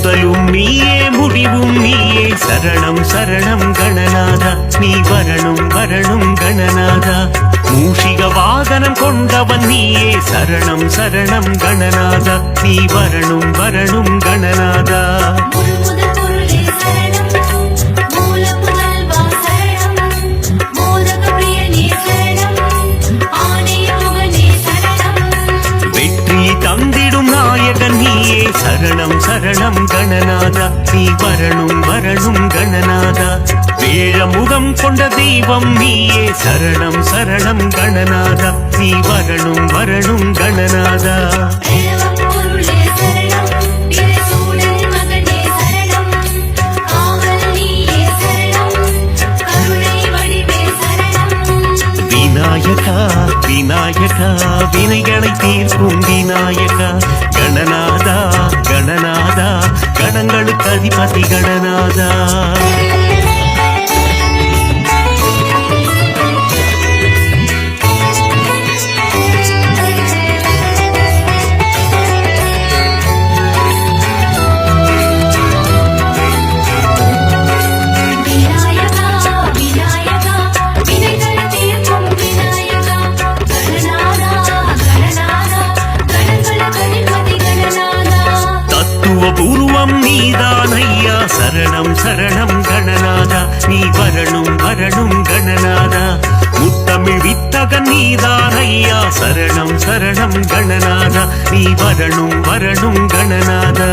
முதலும் நீயே முடிவும் நீயே சரணம் சரணம் கணநாதா நீ வரணும் வரணும் கணநாதா மூஷிக வாகனம் கொண்டவன் நீயே சரணம் சரணம் கணநாதா நீ வரணும் வரணும் கணநாதா தந்திடும் நாயகன் நீயே சரணம் சரணம் கணநாதா நீ வரணும் வரணும் கணநாதா வேழமுகம் கொண்ட தெய்வம் நீயே சரணம் சரணம் கணநாதா நீ வரணும் வரணும் கணநாதா விநாயகா விநாயகா வினைகளை தீர்க்கும் விநாயகா கணநாதா கணநாதா கணங்களுக்கு அதிபதி கணநாதா பூர்வம் நீதானையா சரணம் சரணம் கணநாதா நீ வரணும் வரணும் கணநாதா முத்தமிழ் வித்தகன் நீதானையா சரணம் சரணம் கணநாதா நீ வரணும் வரணும் கணநாதா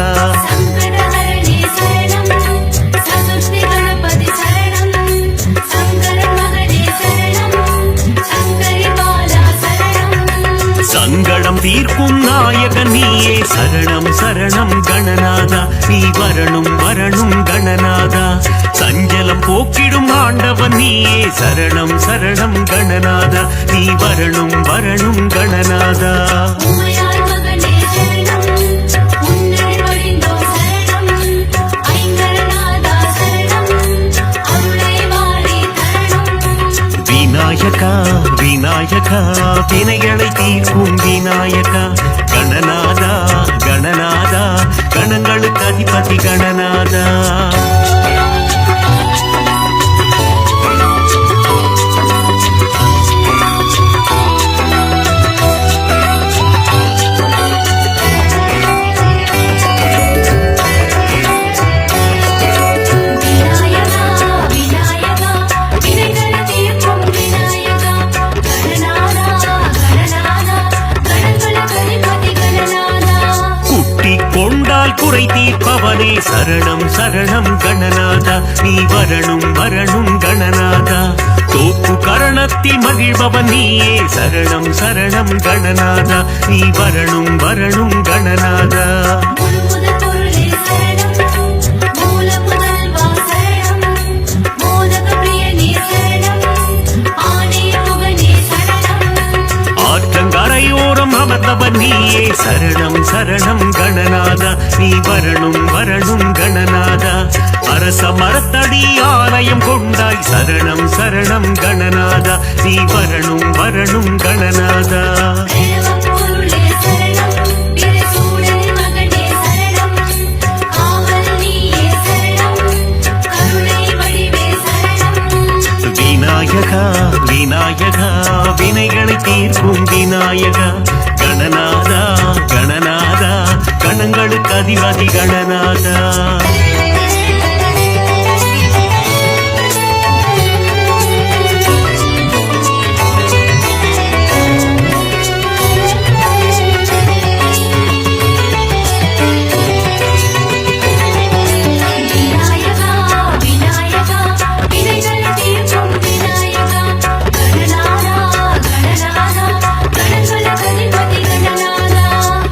சங்கடம் தீர்க்கும் நாயகன் நீயே சரணம் சரணம் கணநாதா நீ வரணும் வரணும் கணநாதா சஞ்சலம் போக்கிடும் ஆண்டவன் நீயே சரணம் சரணம் கணநாதா நீ வரணும் வரணும் கணநாதா விநாயகா விநாயகா வினைகளை தீர்க்கும் விநாயகா கணநாதா கணநாதா கணங்களுக்கு அதிபதி கணநாதா குறை தீர்ப்பவனே சரணம் சரணம் கணநாதா நீ வரணும் வரணும் கணநாதா தோப்பு கரணத்தில் மகிழ்பவன் நீயே சரணம் சரணம் கணநாதா நீ வரணும் வரணும் கணநாதா ஆற்றங்கரையோரம் அமர்ந்தவன் நீயே சரணம் சரணம் கணநாதா நீ வரணும் வரணும் கணநாதா அரச மரத்தடி ஆலயம் கொண்டாய் சரணம் சரணம் கணநாதா நீ வரணும் வரணும் கணநாதா விநாயகா விநாயகா வினைகளை தீர்க்கும் விநாயகா கணநாதா கணநாதா கணங்களுக்கு அதிபதி கணநாதா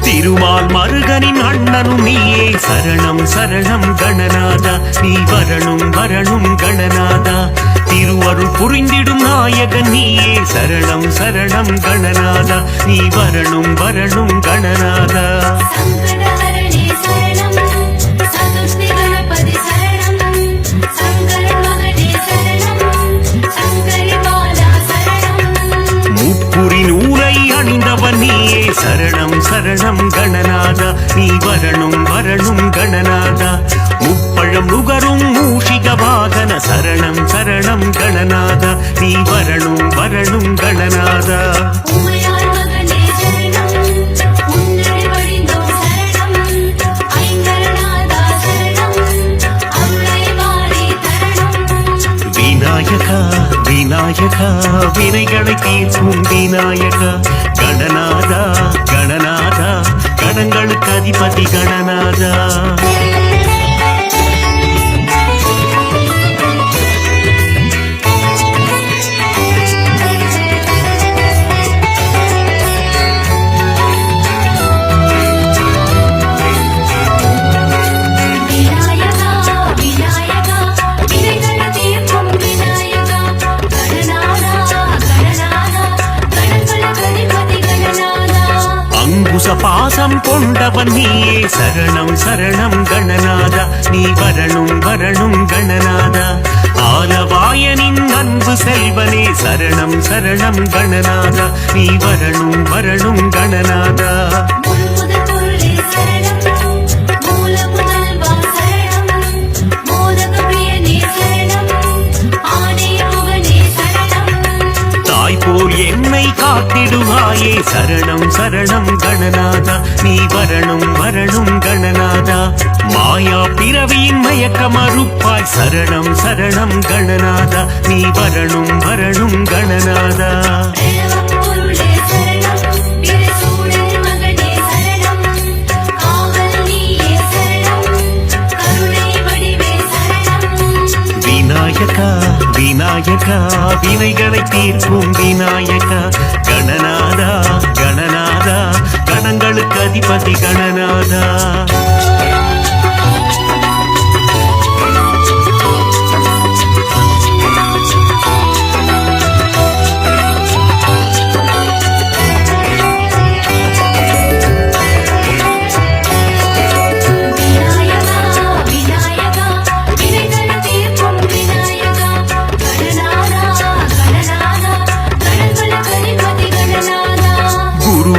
திருமால் மருகனின் அண்ணனும் நீயே சரணம் சரணம் கணநாதா நீ வரணும் வரணும் கணநாதா திருவருள் புரிந்திடும் நாயகன் நீயே சரணம் சரணம் கணநாதா நீ வரணும் வரணும் கணநாதா முப்புரி நூலை அணிந்தவன் நீயே சரணம் சரணம் கணநாதா கணநாதா நீ வரணும் வரணும் கணநாதா முப்பழம் நுகரும் மூஷிக வாகன சரணம் சரணம் கணநாதா நீ வரணும் வரணும் கணநாதா விநாயகா விநாயகா வினைகளை தீர்க்கும் விநாயகா கணநாதா கணநாதா கணங்களுக்கு அதிபதி கணநாதா பாசம் கொண்டவன் நீயே சரணம் சரணம் கணநாதா நீ வரணும் வரணும் கணநாதா ஆலவாயனின் அன்பு செல்வனே சரணம் சரணம் கணநாதா நீ வரணும் வரணும் கணநாதா போல் என்னை காத்திடுவாயே சரணம் சரணம் கணநாதா நீ வரணும் வரணும் கணநாதா மாயா பிறவியின் மயக்க மறுப்பாய் சரணம் சரணம் கணநாதா நீ வரணும் வரணும் கணநாதா விநாயகா விநாயகா வினைகளை தீர்க்கும் விநாயகா கணநாதா கணநாதா கணங்களுக்கு அதிபதி கணநாதா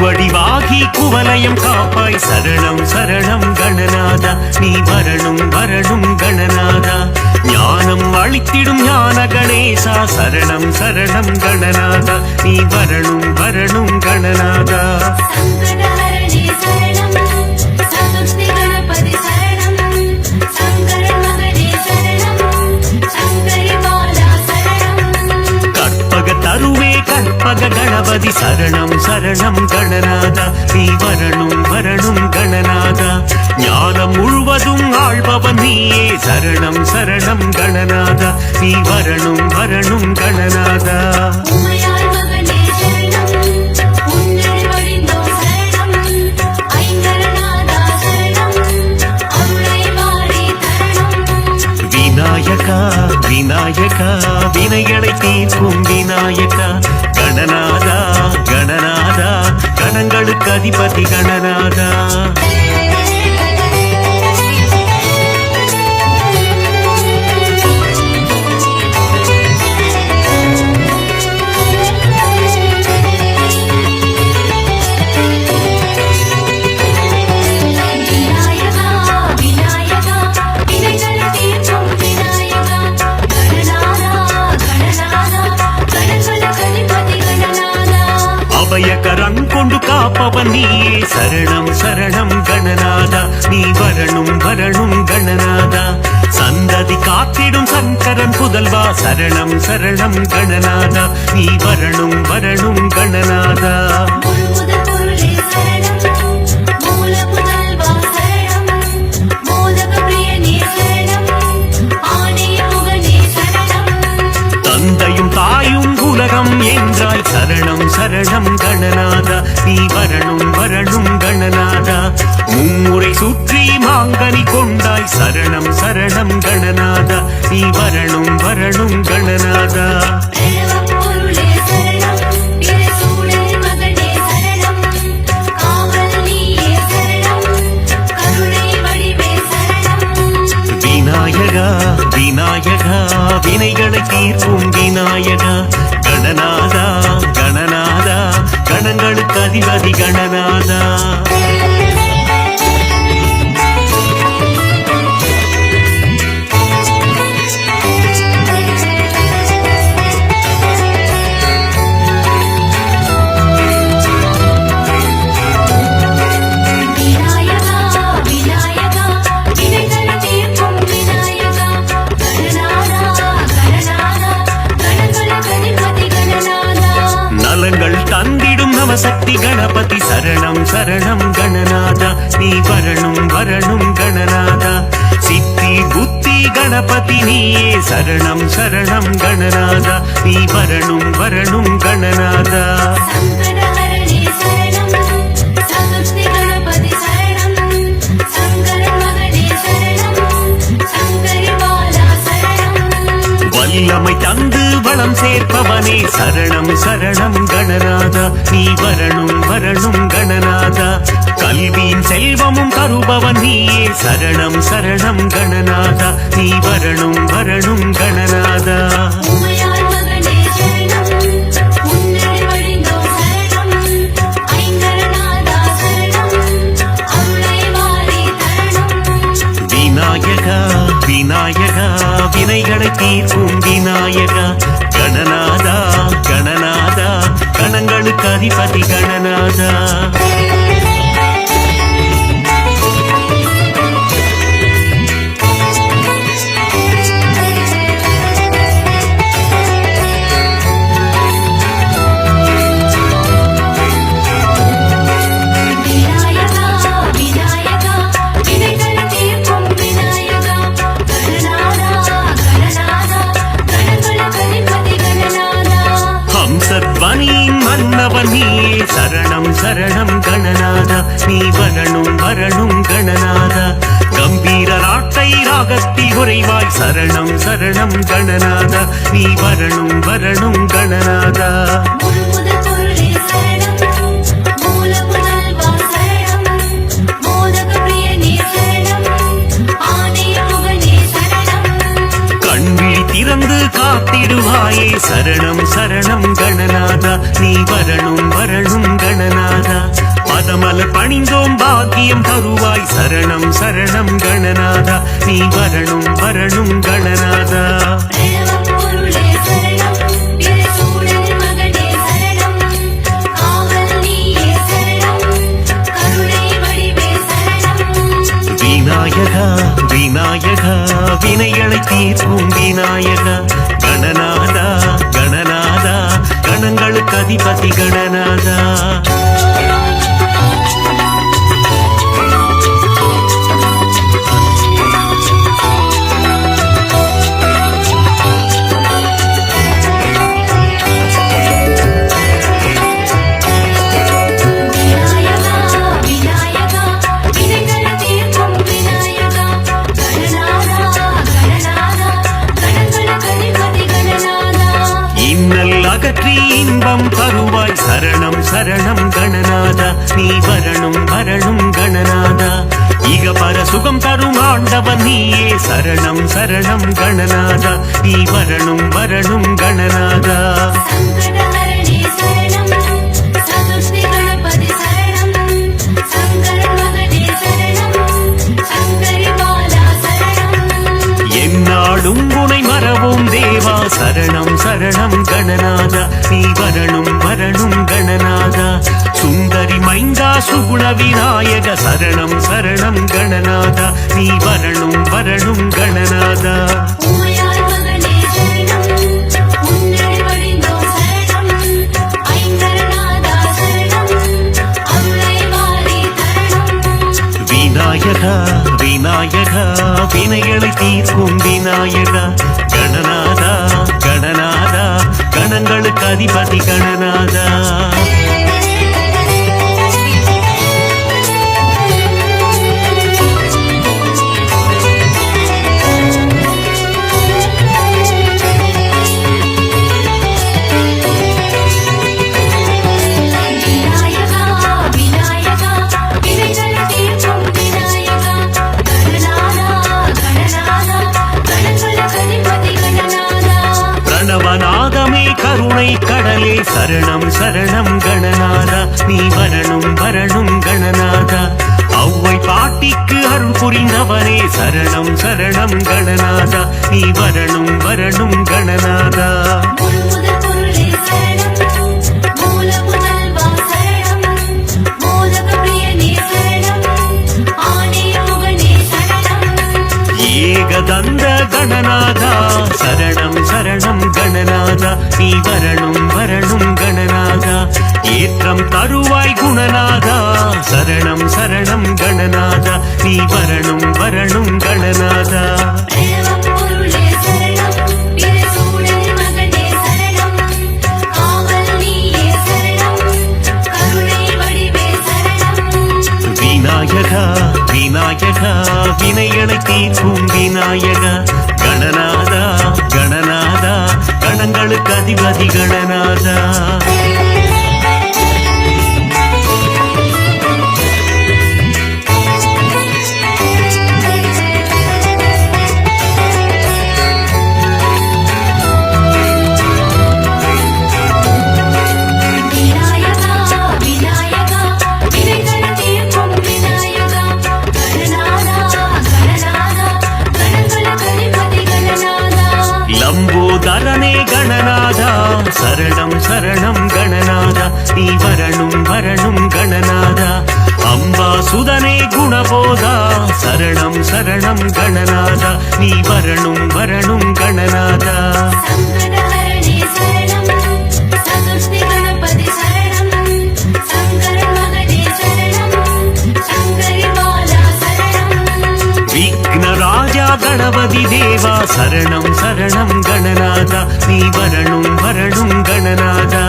வடிவாகி குவலயம் காப்பாய் சரணம் சரணம் கணநாதா நீ வரணும் வரணும் கணநாதா ஞானம் அளித்திடும் ஞான கணேசா சரணம் சரணம் கணநாதா நீ வரணும் வரணும் கணநாதா தருவே கற்பக கணபதி சரணம் சரணம் கணநாதா நீ வரணும் வரணும் கணநாதா ஞானம் முழுவதும் ஆள்பவன் நீயே சரணம் சரணம் கணநாதா நீ வரணும் வரணும் கணநாதா விநாயகா விநாயகா வினைகளை தீர்க்கும் விநாயகா கணநாதா கணநாதா கணங்களுக்கு அதிபதி கணநாதா அபயகரம் கொண்டு காப்பவன் நீயே சரணம் சரணம் கணநாதா நீ வரணும் வரணும் கணநாதா சந்ததி காத்திடும் சங்கரன் புதல்வா சரணம் சரணம் கணநாதா நீ வரணும் வரணும் கணநாதா தந்தையும் தாயும் உலகம் என்றாய் சரணம் சரணம் கணநாதா நீ வரணும் வரணும் கணநாதா மும்முறை சுற்றி மாங்கனி கொண்டாய் சரணம் சரணம் கணநாதா நீ வரணும் வரணும் கணநாதா விநாயகா விநாயகா வினைகளை தீர்க்கும் விநாயகா கணநாதா கணநாதா கணங்களுக்கு அதிபதி கணநாதா சரணம் கணநாதா நீ வரணும் வரணும் கணநாதா சித்தி புத்தி கணபதி நீயே சரணம் சரணம் கணநாதா நீ வரணும் வரணும் கணநாதா வல்லமை தந்து வளம் சேர்ப்பவனே சரணம் சரணம் கணநாதா நீ வரணும் வரணும் கணநாதா கல்வியின் செல்வமும் தருபவன் நீயே சரணம் சரணம் கணநாதா நீ வரணும் வரணும் கணநாதா விநாயகா விநாயகா வினைகளை தீர்க்கும் விநாயகா கணநாதா கணநாதா கணங்களுக்கு அதிபதி கணநாதா மன்னவன் நீயே சரணம் சரணம் கணநாதா நீ வரணும் வரணும் கணநாதா கம்பீர நாட்டை ராகத்தில் உறைவாய் சரணம் சரணம் கணநாதா நீ வரணும் வரணும் கணநாதா திறந்து காத்திடுவாயே சரணம் சரணம் கணநாதா நீ வரணும் வரணும் கணநாதா பதமலர் பணிந்தோம் பாக்கியம் தருவாய் சரணம் சரணம் கணநாதா நீ வரணும் வரணும் கணநாதா விநாயகா விநாயகா வினைகளை தீர்க்கும் விநாயகா கணநாதா கணநாதா கணங்களுக்கு அதிபதி கணநாதா அகற்றி இன்பம் தருவாய் சரணம் சரணம் கணநாதா நீ வரணும் வரணும் கணநாதா இக பர சுகம் தரும் ஆண்டவன் நீயே சரணம் சரணம் கணநாதா நீ வரணும் வரணும் கணநாதா என்னாடும் குணை மறவோம் தேவா சரணம் சரணம் கணநாதா நீ வரணும் வரணும் கணநாதா சுந்தரி மைந்தா சுகுண விநாயக சரணம் சரணம் கணநாதா நீ வரணும் வரணும் கணநாதா விநாயகா விநாயகா வினைகளை தீர்க்கும் விநாயகா கணநாதா கணநாதா கணங்களுக்கு அதிபதி கணநாதா கருணை கடலே சரணம் சரணம் கணநாதா நீ வரணும் வரணும் கணநாதா அவ்வை பாட்டிக்கு அருள் புரிந்தவனே சரணம் சரணம் கணநாதா நீ வரணும் வரணும் கணநாதா ஏகதந்த கணநாதா சரணம் சரணம் கணநாதா நீ வரணும் வரணும் கணநாதா ஏற்றம் தருவாய் குணநாதா சரணம் சரணம் கணநாதா நீ வரணும் வரணும் கணநாதா விநாயகா விநாயகா வினைகளை தீர்க்கும் விநாயகா கணநாதா கணநாதா கணங்களுக்கு அதிபதி கணநாதா லம்போதரனே கணநாதா சரணம் சரணம் கணநாதா நீ வரணும் வரணும் கணநாதா அம்பாசுதனே குணபோதா சரணம் சரணம் கணநாதா நீ வரணும் வரணும் கணநாதா விக்னராஜா கணபதி தேவா சரணம் சரணம் கணநாதா நீ வரணும் வரணும் கணநாதா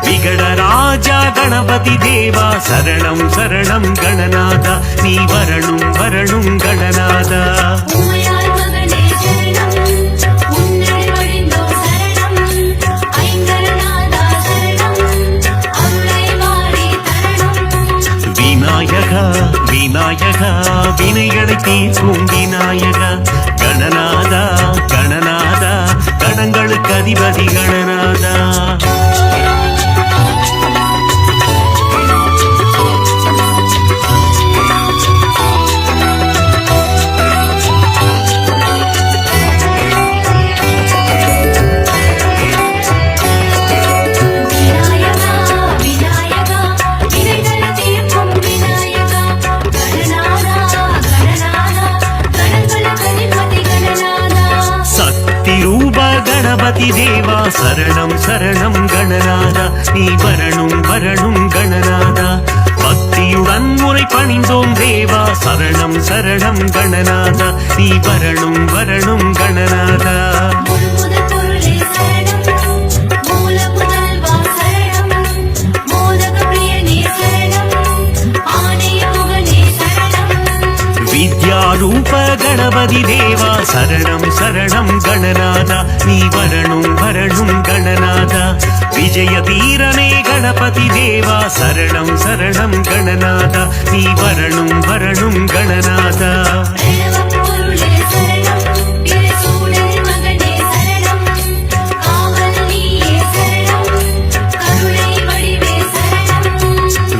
விகடராஜா கணபதி தேவா சரணம் சரணம் கணநாதா நீ வரணும் வரணும் கணநாதா விநாயகா விநாயகா வினைகளை தீர்க்கும் விநாயகா கணநாதா கணநாதா கணங்களுக்கு அதிபதி கணநாதா கணபதி தேவா சரணம் சரணம் கணநாதா நீ வரணும் வரணும் கணநாதா பக்தியுடன் முறை பணிந்தோம் தேவா சரணம் சரணம் கணநாதா நீ வரணும் வரணும் கணநாதா வித்யாரூப கணபதி தேவா சரணம் சரணம் கணநாதா நீ வரணும் வரணும் கணநாதா விஜய தீரனே கணபதி தேவா சரணம் சரணம் கணநாதா நீ வரணும் வரணும் கணநாதா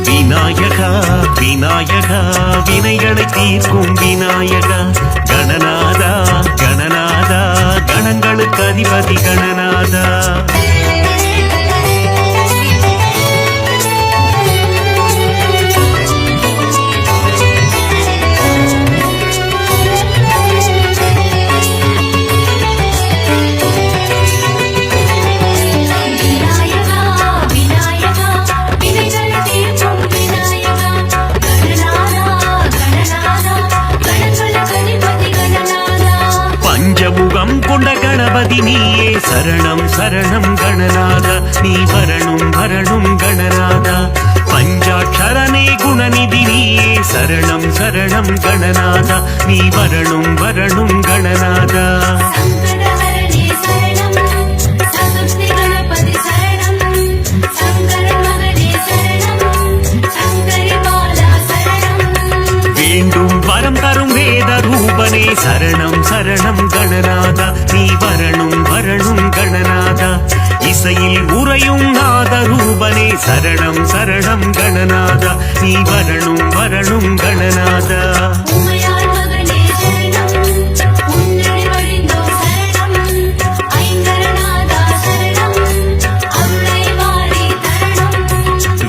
விநாயகா விநாயகா வினைகளை தீர்க்கும் விநாயகா கணநாதா கணநாதா கணங்களுக்கு அதிபதி கணநாதா பஞ்சமுகம் கொண்ட கணபதி நீயே சரணம் சரணம் கணநாதா நீ வரணும் வரணும் கணநாதா பஞ்சாட்சரனே குணநிதி நீயே சரணம் சரணம் கணநாதா நீ வரணும் வரணும் கணநாதா வேண்டும் வரம் தரும் வேத ரூபனே சரணம் சரணம் கணநாதா நீ வரணும் வரணும் கணநாதா இசையில் உறையும் நாத ரூபனே சரணம் சரணம் கணநாதா நீ வரணும் வரணும் கணநாதா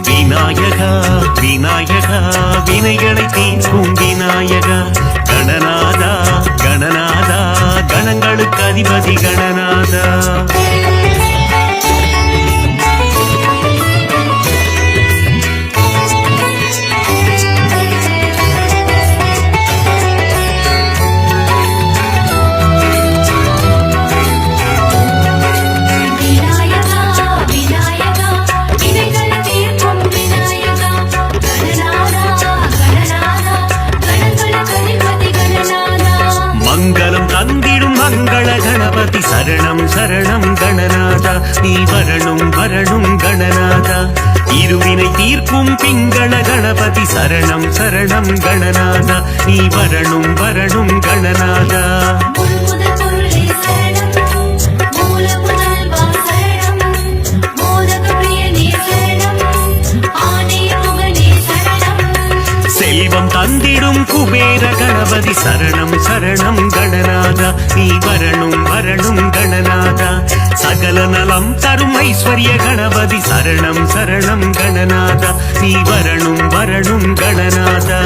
விநாயகா விநாயகா வினைகளை தீர்க்கும் விநாயகா கணநாதா கணநாதா கணங்களுக்கு அதிபதி கணநாதா சரணம் கணநாதா நீ வரணும் வரணும் கணநாதா செல்வம் தந்திடும் குபேர கணபதி சரணம் சரணம் கணநாதா நீ வரணும் வரணும் கணநாதா சகல நலம் தரும் ஐஸ்வர்ய கணபதி சரணம் சரணம் கணநாதா நீ வரணும் வரணும் கணநாதா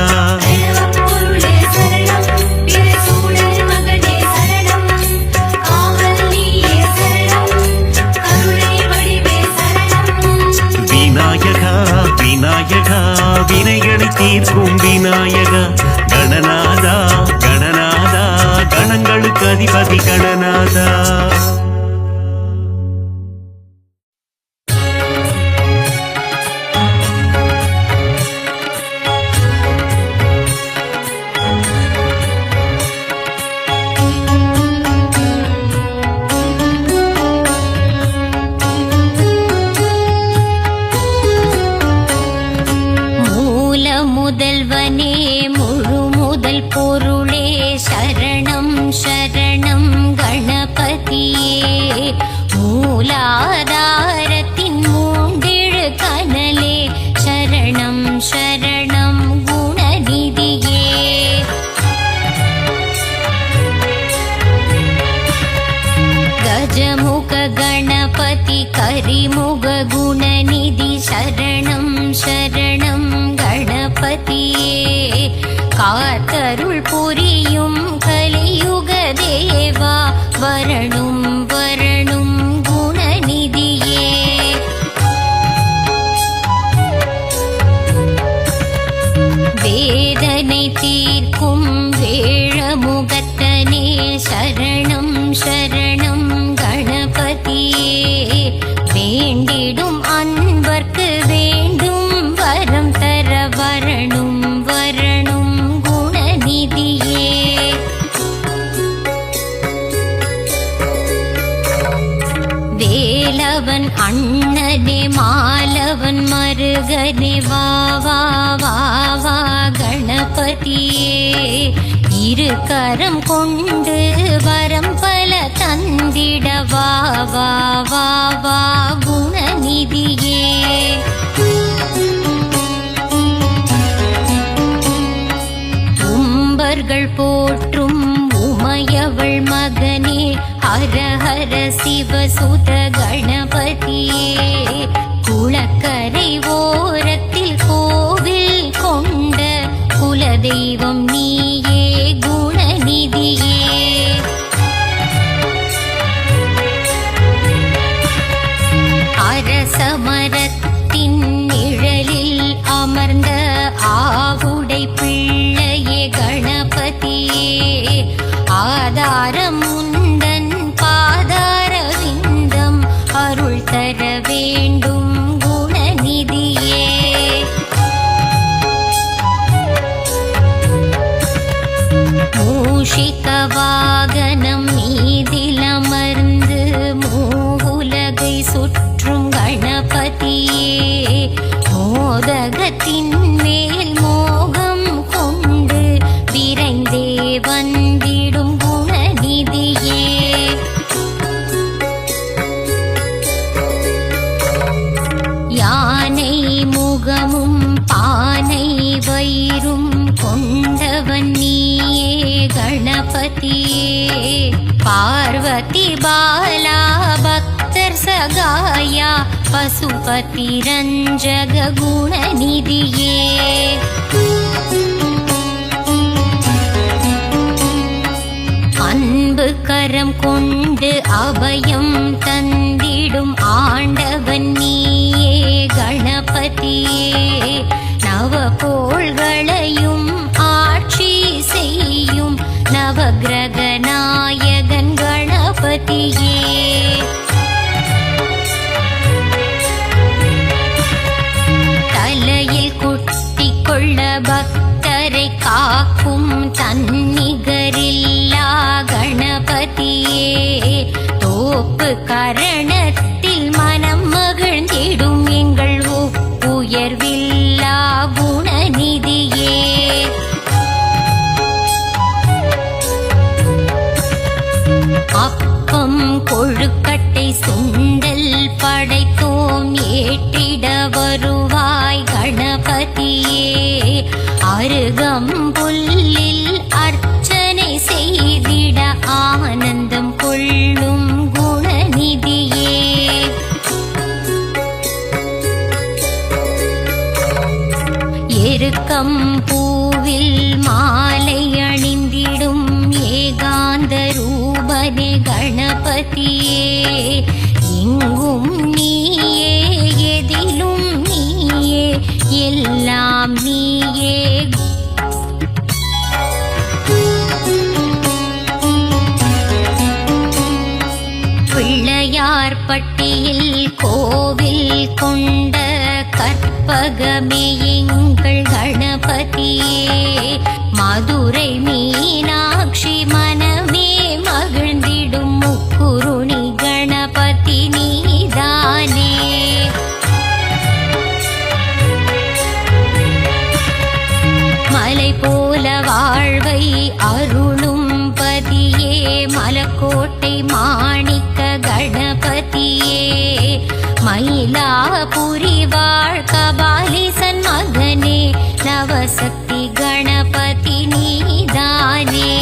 விநாயகா விநாயகா வினைகளை தீர்க்கும் விநாயகா கணநாதா கணநாதா கணங்களுக்கு அதிபதி கணநாதா முதல்வனே முழு முதல் பொருளே சரணம் சரணம் கணபதியே மூலாதாரத்தின் மூண்டிழு கனலே சரணம் சரணம் குணநிதியே கஜமுக கணபதி கரிமுக குணநிதி சரணம் சரணம் கணபதியே காத்தருள் புரியும் கலியுக தேவா வரணும் வரணும் குணநிதியே வேதனை தீர்க்கும் வேழமுகத்தனே சரணம் சரணம் கணபதியே வேண்டிடும் அன்பர்க்கு வேண்டும் வரம் தர வரணும் வரணும் குணநிதியே வேலவன் அண்ணனே மாலவன் மருகனே வா வா வா வா கணபதியே இரு கரம் கொண்டு வரம் பல தந்திட வா வா வா வா குணநிதியே தும்பர்கள் போற்றும் உமையவள் மகனே ஹர ஹர சிவசுத கணபதியே குளக்கரை ஓரத்தில் கோவில் கொண்ட குலதெய்வம் நீயே குணநிதியே அரசமரத்தின் நிழலில் அமர்ந்த ஆவுடை பிள்ளையே கணபதியே ஆதாரம் உந்தன் பாதார விந்தம் அருள் தர வேண்டும் குணநிதியே மூஷிக வாகனம் மீதிலமர்ந்து மூவுலகை சுற்றும் கணபதியே மோதகத்தின் மேல் மோகம் கொண்டு விரைந்தே வந்திடும் குணநிதியே யானை முகமும் பானை வயிறும் கொண்டவன் நீயே கணபதியே பார்வதி பாலா பக்தர் சகாயா பசுபதி ரஞ்சக குணநிதியே அன்பு கரம் கொண்டு அபயம் தந்திடும் ஆண்டவன் நீயே கணபதியே நவகோள்களையும் ஆட்சி செய்யும் நவகிரக நாயகன் கணபதியே தலையில் குத்தி கொள்ள பக்தரை காக்கும் தன்னிகரில்லா கணபதியே தோப்பு கரணத்தில் மனம் மகிழ்ந்திடும் எங்கள் உயர்வில்லா குணநிதியே. அப்பம் கொழுக்கட்டை சுண்டல் படைத்தோம் ஏற்றிட வருவாய் கணபதியே. அருகம்புல்லில் அர்ச்சனை செய்திட ஆனந்தம் கொள்ளும் குணநிதியே. எருக்கம் பூவில் மாலை அணிந்திடும் ஏகாந்த ரூபனே கணபதியே. எங்கும் நீயே எதிலும் நீயே எல்லாம் நீயே. பிள்ளையார்பட்டியில் கோவில் கொண்ட கற்பகமே எங்கள் கணபதியே. மதுரை மீனாட்சி மனமே மகிழ்ந்திடும் முக்குருணி கணபதி நீதானே. மலை போல வாழ்வை அருளும் பதியே. மலக்கோட்டை மாணிக்க கணபதியே. மயிலாபுரி வாழ் கபாலீசன் மகனே நவசக்தி கணபதி நீதானே.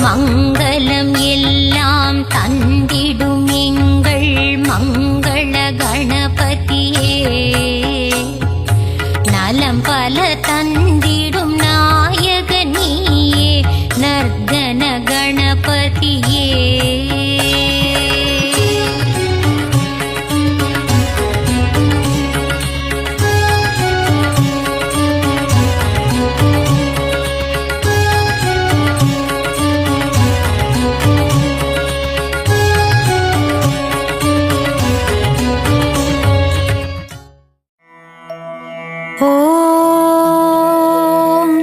மங்களம் எல்லாம் தந்திடும் எங்கள் மங்கள கணபதியே. நலம் பல தந்திடும் நாயக நீயே நர்தன கணபதியே. ஓம்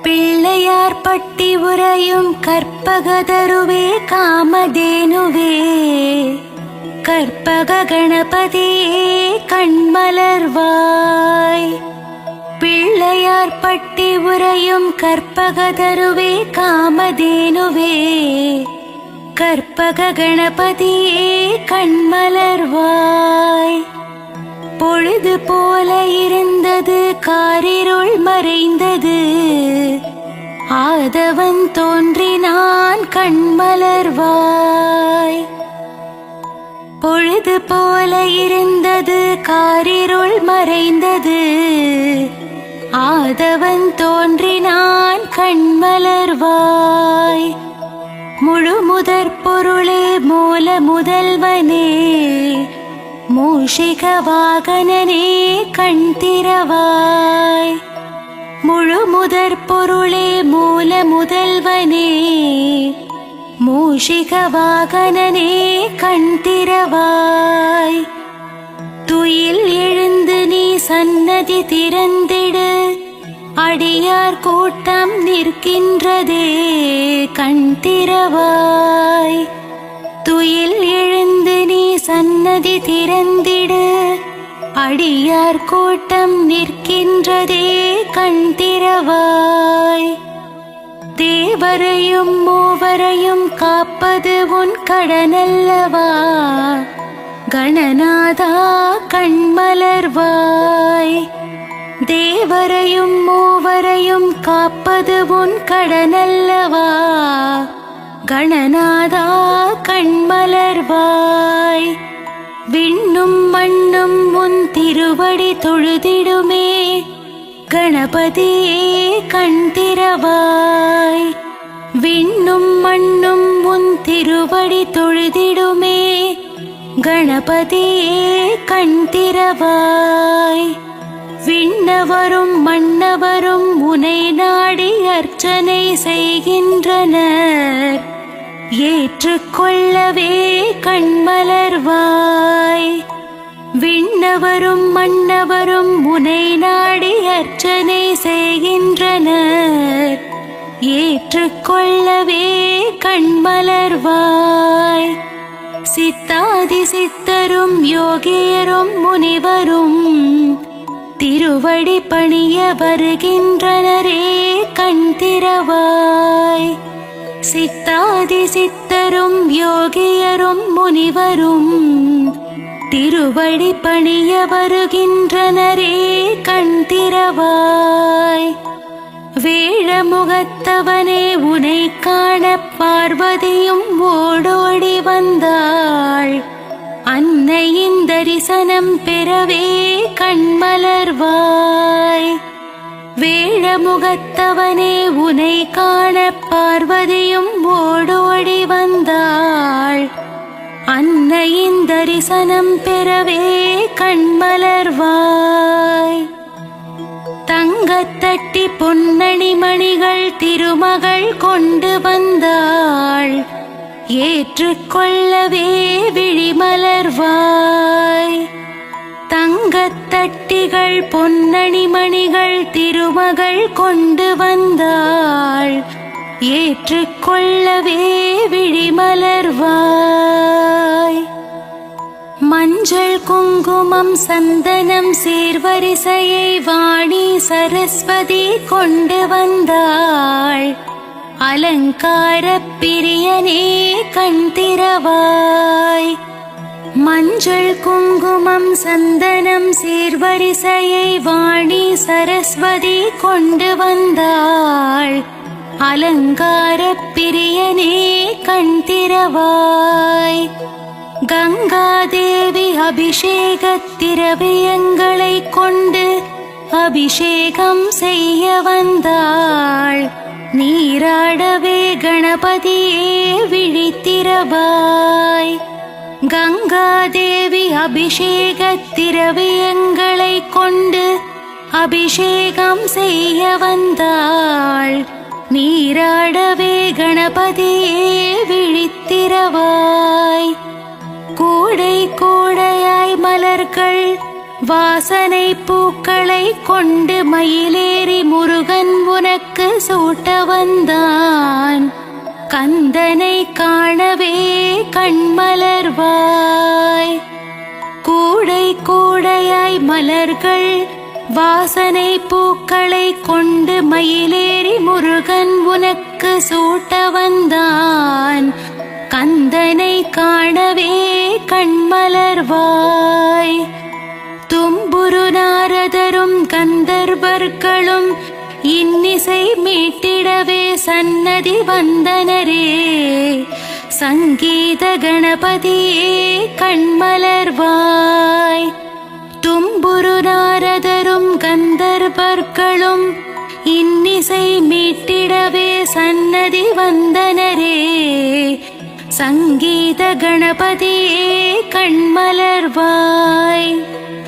பிள்ளையார்பட்டி உறையும் கற்பகதருவே காமதேனுவே. கற்பக கணபதியே கண்மலர்வாய். பிள்ளையார்பட்டி உறையும் கற்பகதருவே காமதேனுவே. கற்பக கணபதியே கண்மலர்வாய். பொழுது போல இருந்தது காரிருள் மறைந்தது. ஆதவன் தோன்றினான் கண்மலர்வாய். பொழுது போல இருந்தது காரிருள் மறைந்தது. ஆதவன் தோன்றினான் கண்மலர்வாய். முழு முதற் பொருளே மூல முதல்வனே மூஷிக வாகனனே கண் திறவாய். முழு முதற் பொருளே மூல முதல்வனே மூஷிக வாகனனே கண் திறவாய். துயில் எழுந்து நீ சன்னதி திறந்திடு. அடியார் கூட்டம் நிற்கின்றதே கண் திறவாய். துயில் எழுந்து நீ சன்னதி திறந்திடு. அடியார் கூட்டம் நிற்கின்றதே கண் திறவாய். தேவரையும் மூவரையும் காப்பது உன் கடனல்லவா கணநாதா கண்மலர்வாய். தேவரையும் மூவரையும் காப்பது உன் கடனல்லவா கணநாதா கண்மலர்வாய். விண்ணும் மண்ணும் உன் திருவடி தொழுதிடுமே கணபதியே கண் திறவாய். விண்ணும் மண்ணும் உன் திருவடி தொழுதிடுமே கணபதியே கண் திறவாய். விண்ணவரும் மன்னவரும் உனை நாடி அர்ச்சனை செய்கின்றனர். ஏற்றுக்கொள்ளவே கண்மலர்வாய். விண்ணவரும் மன்னவரும் உனை நாடி அர்ச்சனை செய்கின்றனர். ஏற்றுக்கொள்ளவே கண்மலர்வாய். சித்தாதி சித்தரும் யோகியரும் முனிவரும் திருவடி பணிய வருகின்றனரே கண் திறவாய். சித்தாதி சித்தரும் யோகியரும் முனிவரும் திருவடி பணிய வருகின்றனரே கண் திறவாய். வேழமுகத்தவனே உனை காண பார்வதியும் ஓடோடி வந்தாள். அன்னையின் தரிசனம் பெறவே கண்மலர்வாய். வேழமுகத்தவனே உனை காண பார்வதியும் ஓடோடி வந்தாள். அன்னையின் தரிசனம் பெறவே கண்மலர்வாய். தங்கத்தட்டி பொன்னணி மணிகள் திருமகள் கொண்டு வந்தாள். ஏற்றுக்கொள்ளவே விழிமலர்வாய். தங்கத்தட்டிகள் பொன்னணி மணிகள் திருமகள் கொண்டு வந்தாள். ஏற்றுக்கொள்ளவே விழிமலர்வாய். மஞ்சள் குங்குமம் சந்தனம் சீர்வரிசையை வாணி சரஸ்வதி கொண்டு வந்தாள். அலங்கார பிரியனே கண் திறவாய். மஞ்சள் குங்குமம் சந்தனம் சீர்வரிசையை வாணி சரஸ்வதி கொண்டு வந்தாள். அலங்கார பிரியனே கண் திறவாய். கங்காதேவி அபிஷேக திரவியங்களை கொண்டு அபிஷேகம் செய்ய வந்தாள். நீராடவே கணபதியே விழித்திறவாய். கங்காதேவி அபிஷேக திரவியங்களை கொண்டு அபிஷேகம் செய்ய வந்தாள். நீராடவே கணபதியே விழித்திறவாய். கூடை கூடையாய் மலர்கள் வாசனை பூக்களை கொண்டு மயிலேறி முருகன் உனக்கு சூட்ட வந்தான். கந்தனை காணவே கண்மலர்வாய். கூடை கூடையாய் மலர்கள் வாசனை பூக்களை கொண்டு மயிலேறி முருகன் உனக்கு சூட்ட வந்தான். கந்தனை காணவே கண்மலர்வாய். தும்புரு நாரதரும் கந்தர்வர்களும் இன்னிசை மீட்டிடவே சன்னதி வந்தனரே. சங்கீத கணபதியே கண்மலர்வாய். தும்புரு நாரதரும் கந்தர்வர்களும் இன்னிசை மீட்டிடவே சன்னதி வந்தனரே. சங்கீத கணபதியே கண்மலர்வாய்.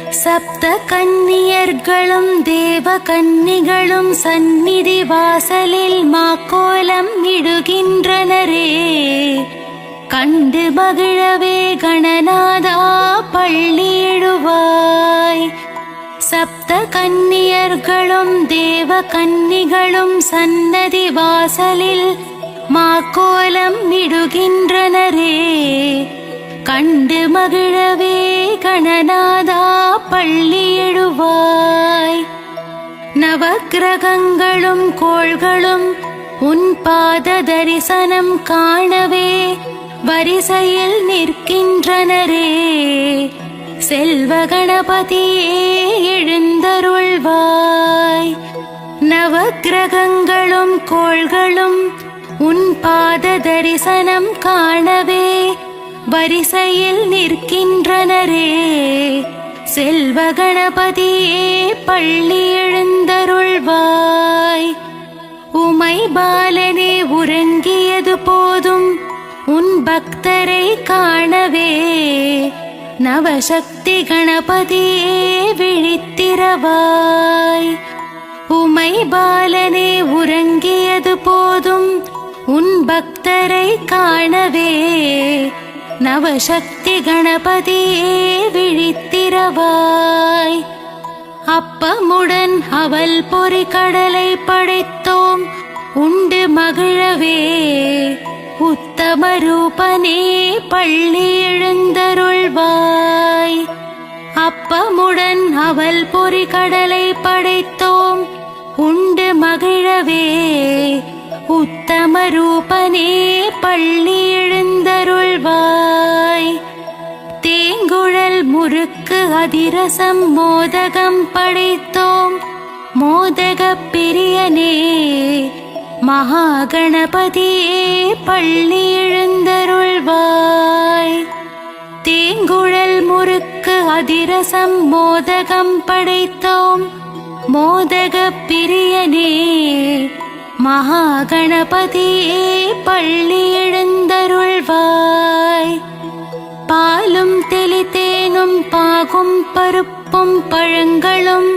சப்த கன்னியர்களும் தேவ கன்னிகளும் சந்நிதி வாசலில் மாக்கோலம் இடுகின்றனரே. கண்டு மகிழவே கணநாதா பள்ளியிடுவாய். சப்த கன்னியர்களும் தேவ கன்னிகளும் சன்னதி வாசலில் மாக்கோலம் இடுகின்றனரே. கண்டு மகிழவே கணநாதா பள்ளியிடுவாய். நவக்கிரகங்களும் கோள்களும் உன் பாத தரிசனம் காணவே வரிசையில் நிற்கின்றனரே. செல்வ கணபதியே எழுந்தருள்வாய். நவக்கிரகங்களும் கோள்களும் உன் பாத தரிசனம் காணவே வரிசையில் நிற்கின்றனரே. செல்வ கணபதியே பள்ளி எழுந்தருள்வாய். உமை பாலனே உறங்கியது போதும் உன் பக்தரை காணவே. நவசக்தி கணபதியே விழித்திறவாய். உமை பாலனே உறங்கியது போதும் உன் பக்தரை காணவே. நவசக்தி கணபதியே விழித்திறவாய். அப்பமுடன் அவல் பொறி கடலை படைத்தோம் உண்டு மகிழவே. உத்தம ரூபனே பள்ளி எழுந்தருள்வாய். அப்பமுடன் அவல் பொறி கடலை படைத்தோம் உண்டு மகிழவே. உத்தம ரூபனே பள்ளி எழுந்தருள்வாய். தேங்குழல் முறுக்கு அதிரசம் மோதகம் படைத்தோம் மோதகப் பிரியனே. மகாகணபதியே பள்ளி எழுந்தருள்வாய். தேங்குழல் முறுக்கு அதிரசம் மோதகம் படைத்தோம் மோதகப் பிரியனே. மகாகணபதியே பள்ளி எழுந்தருள்வாய். பாலும் தெளித்தேனும் பாகும் பருப்பும் பழங்களும்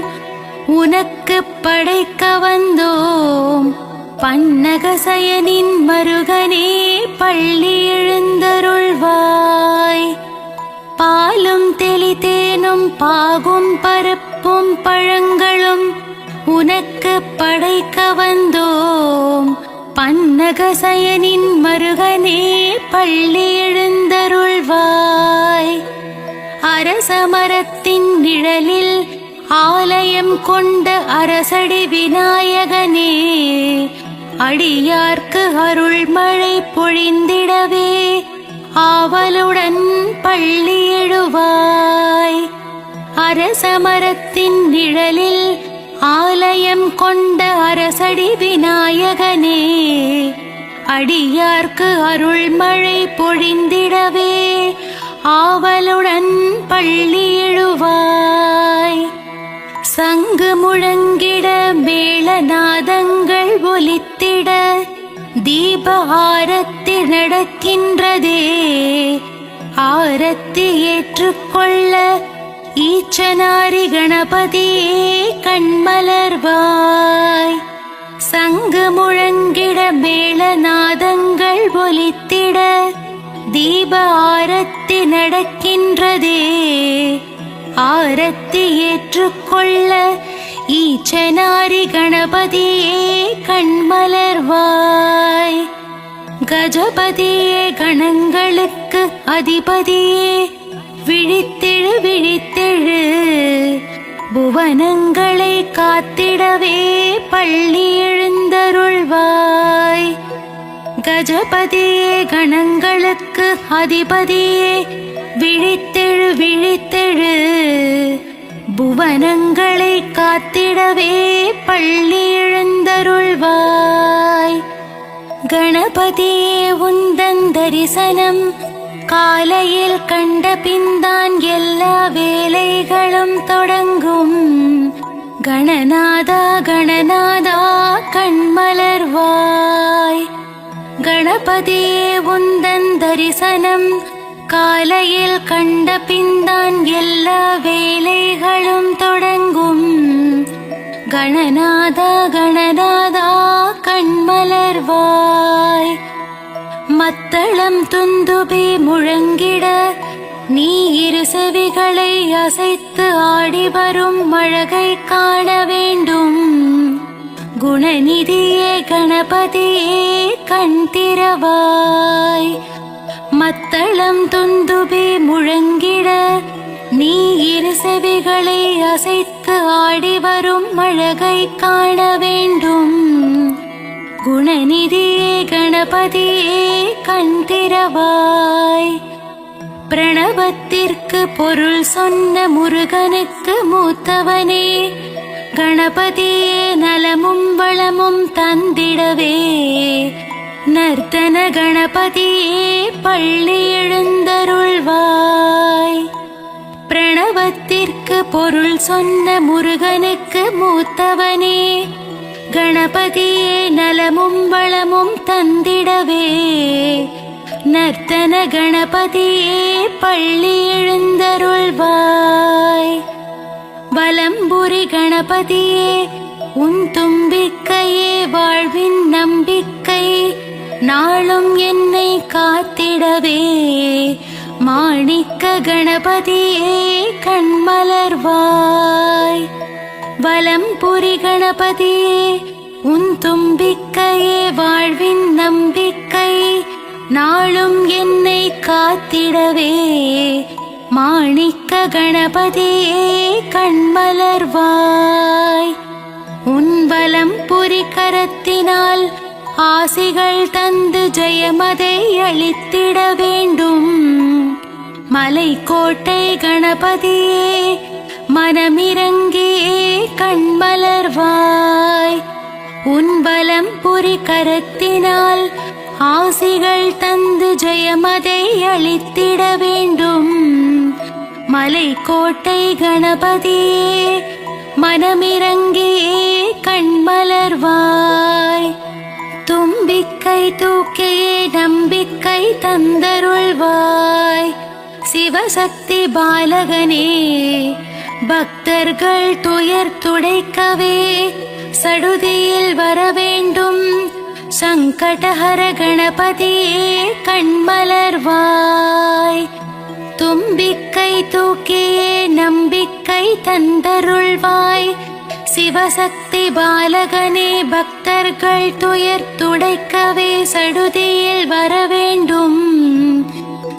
உனக்கு படைக்க வந்தோம். பன்னகசயனின் மருகனே பள்ளி எழுந்தருள்வாய். பாலும் தெளித்தேனும் பாகும் பருப்பும் பழங்களும் உனக்கு படைக்க வந்தோம். பன்னகசயனின் மருகனே பள்ளி எழுந்தருள்வாய். அரசமரத்தின் நிழலில் ஆலயம் கொண்ட அரசடி விநாயகனே. அடியார்க்கு அருள்மழை பொழிந்திடவே ஆவலுடன் பள்ளி எழுவாய். அரசமரத்தின் நிழலில் ஆலயம் கொண்ட அரசடி விநாயகனே. அடியார்க்கு அருள்மழை பொழிந்திடவே ஆவலுடன் பள்ளி எழுவாய். சங்கு முழங்கிட மேளநாதங்கள் ஒலித்திட தீப ஆரத்தி நடக்கின்றதே. ஆரத்தி ஏற்றுக்கொள்ள ஈச்சனாரி கணபதியே கண்மலர்வாய். சங்கு முழங்கிட மேளநாதங்கள் ஒலித்திட தீப ஆரத்தி நடக்கின்றதே. ஆரத்தி ஏற்றுக்கொள்ள ஈச்சனாரி கணபதியே கண்மலர்வாய். கஜபதியே கணங்களுக்கு அதிபதியே விழித்தெழு விழித்தெழு. புவனங்களை காத்திடவே பள்ளி எழுந்தருள்வாய். கஜபதியே கணங்களுக்கு அதிபதியே விழித்தெழு விழித்தெழு. புவனங்களை காத்திடவே பள்ளி எழுந்தருள்வாய். கணபதியே உந்தன் தரிசனம் காலையில் கண்ட பின்தான் எல்லா வேலைகளும் தொடங்கும். கணநாதா கணநாதா கண்மலர்வாய். கணபதியே உந்தன் தரிசனம் காலையில் கண்ட பின்தான் எல்லா வேலைகளும் தொடங்கும். கணநாதா கணநாதா கண்மலர்வாய். மத்தளம் துந்துபி முழங்கிட நீ இரு செவிகளை அசைத்து ஆடி வரும் அழகை காண வேண்டும். குணநிதியே கணபதியே கண் திறவாய். மத்தளம் துந்துபி முழங்கிட நீ இரு செவிகளை அசைத்து ஆடி வரும் அழகை காண வேண்டும். குணநிதியே கணபதியே கண் திறவாய். பிரணவத்திற்கு பொருள் சொன்ன முருகனுக்கு மூத்தவனே. கணபதியே நலமும் வளமும் தந்திடவே நர்த்தன கணபதியே பள்ளி எழுந்தருள்வாய். பிரணவத்திற்கு பொருள் சொன்ன முருகனுக்கு மூத்தவனே. கணபதியே நலமும் வளமும் தந்திடவே நர்த்தன கணபதியே பள்ளி எழுந்தருள்வாய். வலம்புரி கணபதியே உன் தும்பிக்கையே வாழ்வின் நம்பிக்கை. நாளும் என்னை காத்திடவே மாணிக்க கணபதியே கண்மலர்வாய். வலம்புரி கணபதியே உன் தும்பிக்கையே வாழ்வின் நம்பிக்கை. நாளும் என்னை காத்திடவே மாணிக்க கணபதியே கண்மலர்வாய். உன் வலம் புரி கரத்தினால் ஆசிகள் தந்து ஜெயமதை அளித்திட வேண்டும். மலைக்கோட்டை கணபதியே மனமிரங்கியே கண்மலர்வாய். உன் வலம் புரி கரத்தினால் ஆசிகள் தந்து ஜெயமதை அளித்திட வேண்டும். மலைக்கோட்டை கணபதியே மனமிரங்கியே கண்மலர்வாய். தும்பிக்கை தூக்கியே நம்பிக்கை தந்தருள்வாய். சிவசக்தி பாலகனே பக்தர்கள் துயர் துடைக்கவே சடுதியில் வரவேண்டும். சங்கடஹர கணபதியே கண்மலர்வாய். தும்பிக்கை தூக்கியே நம்பிக்கை தந்தருள்வாய். சிவசக்தி பாலகனே பக்தர்கள் துயர் துடைக்கவே சடுதியில் வரவேண்டும்.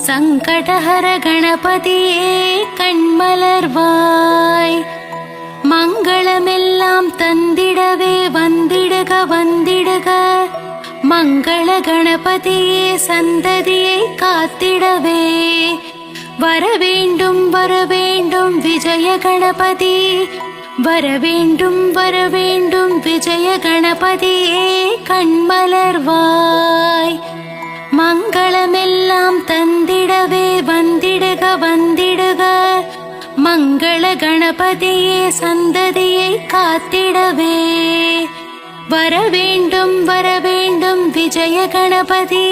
சங்கடஹர கணபதியே கண்மலர்வாய். மங்களமெல்லாம் தந்திடவே வந்திடுக வந்திடுக. மங்கள கணபதியே சந்ததியை காத்திடவே வரவேண்டும் வரவேண்டும். விஜய கணபதி வரவேண்டும் வரவேண்டும். விஜய கணபதியே கண்மலர்வாய். மங்களமெல்லாம் தந்திடவே வந்திடுக வந்திடுக. மங்கள கணபதியே சந்ததியை காத்திடவே வரவேண்டும் வரவேண்டும். விஜய கணபதி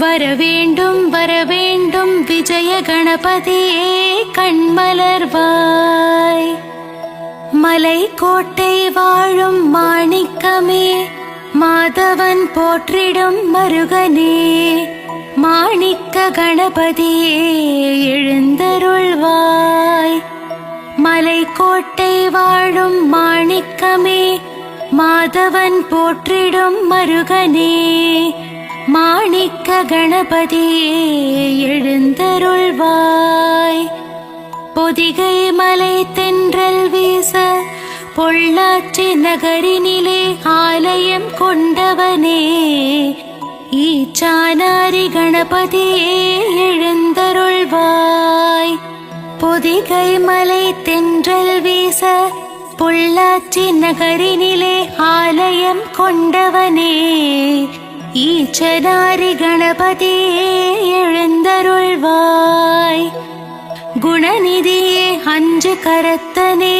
வரவேண்டும் வரவேண்டும். விஜய கணபதியே கண்மலர்வாய். மலைக்கோட்டை வாழும் மாணிக்கமே மாதவன் போற்றிடும் மருகனே மாணிக்க கணபதியே எழுந்தருள்வாய். மலைக்கோட்டை வாழும் மாணிக்கமே மாதவன் போற்றிடும் மருகனே மாணிக்க கணபதியே எழுந்தருள்வாய். பொதிகை மலை தென்றல் வீச பொள்ளாச்சி நகரினிலே ஆலயம் கொண்டவனே ஈச்சானாரி கணபதியே எழுந்தருள்வாய். பொதிகை மலை தென்றல் வீச பொள்ளாச்சி நகரினிலே ஆலயம் கொண்டவனே ஈச்சனாரி கணபதியே எழுந்தருள்வாய். குணநிதியே அஞ்சு கரத்தனே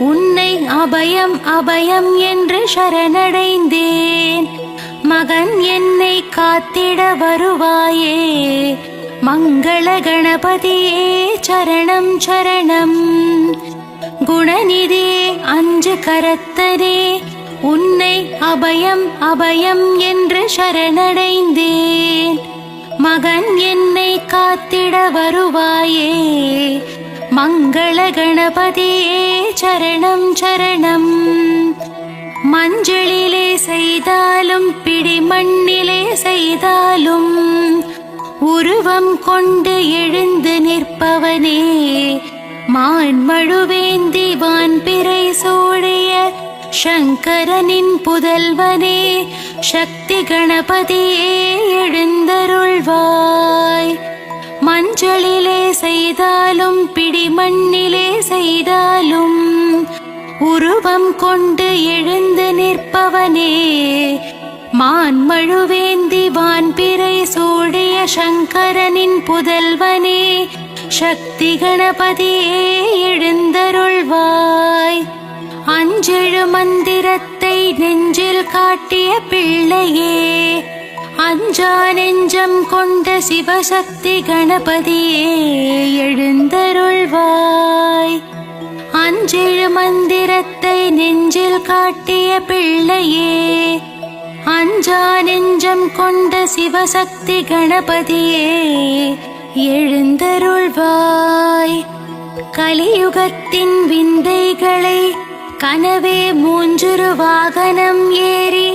உன்னை அபயம் அபயம் என்று சரணடைந்தேன். மகன் என்னை காத்திட வருவாயே மங்கள கணபதியே சரணம் சரணம். குணநிதியே அஞ்சு கரத்தனே உன்னை அபயம் அபயம் என்று சரணடைந்தேன். மகன் என்னை காத்திட வருவாயே மங்கள கணபதியே சரணம் சரணம். மஞ்சளிலே செய்தாலும் பிடி மண்ணிலே செய்தாலும் உருவம் கொண்டு எழுந்து நிற்பவனே மான்மழுவேந்தி வான்பிறை சூடிய சங்கரனின் புதல்வனே சக்தி கணபதியே எழுந்தருள்வாய். மஞ்சளிலே செய்தாலும் பிடி மண்ணிலே செய்தாலும் உருவம் கொண்டு எழுந்து நிற்பவனே மான்மழுவேந்தி வான்பிறை சூடிய சங்கரனின் புதல்வனே சக்தி கணபதியே எழுந்தருள்வாய். அஞ்செழு மந்திரத்தை நெஞ்சில் காட்டிய பிள்ளையே அஞ்சா நெஞ்சம் கொண்ட சிவசக்தி கணபதியே எழுந்தருள்வாய். அஞ்செழு மந்திரத்தை நெஞ்சில் காட்டிய பிள்ளையே அஞ்சா நெஞ்சம் கொண்ட சிவசக்தி கணபதியே எழுந்தருள்வாய். கலியுகத்தின் விந்தைகளை கனவே மூஞ்சுரு வாகனம் ஏறி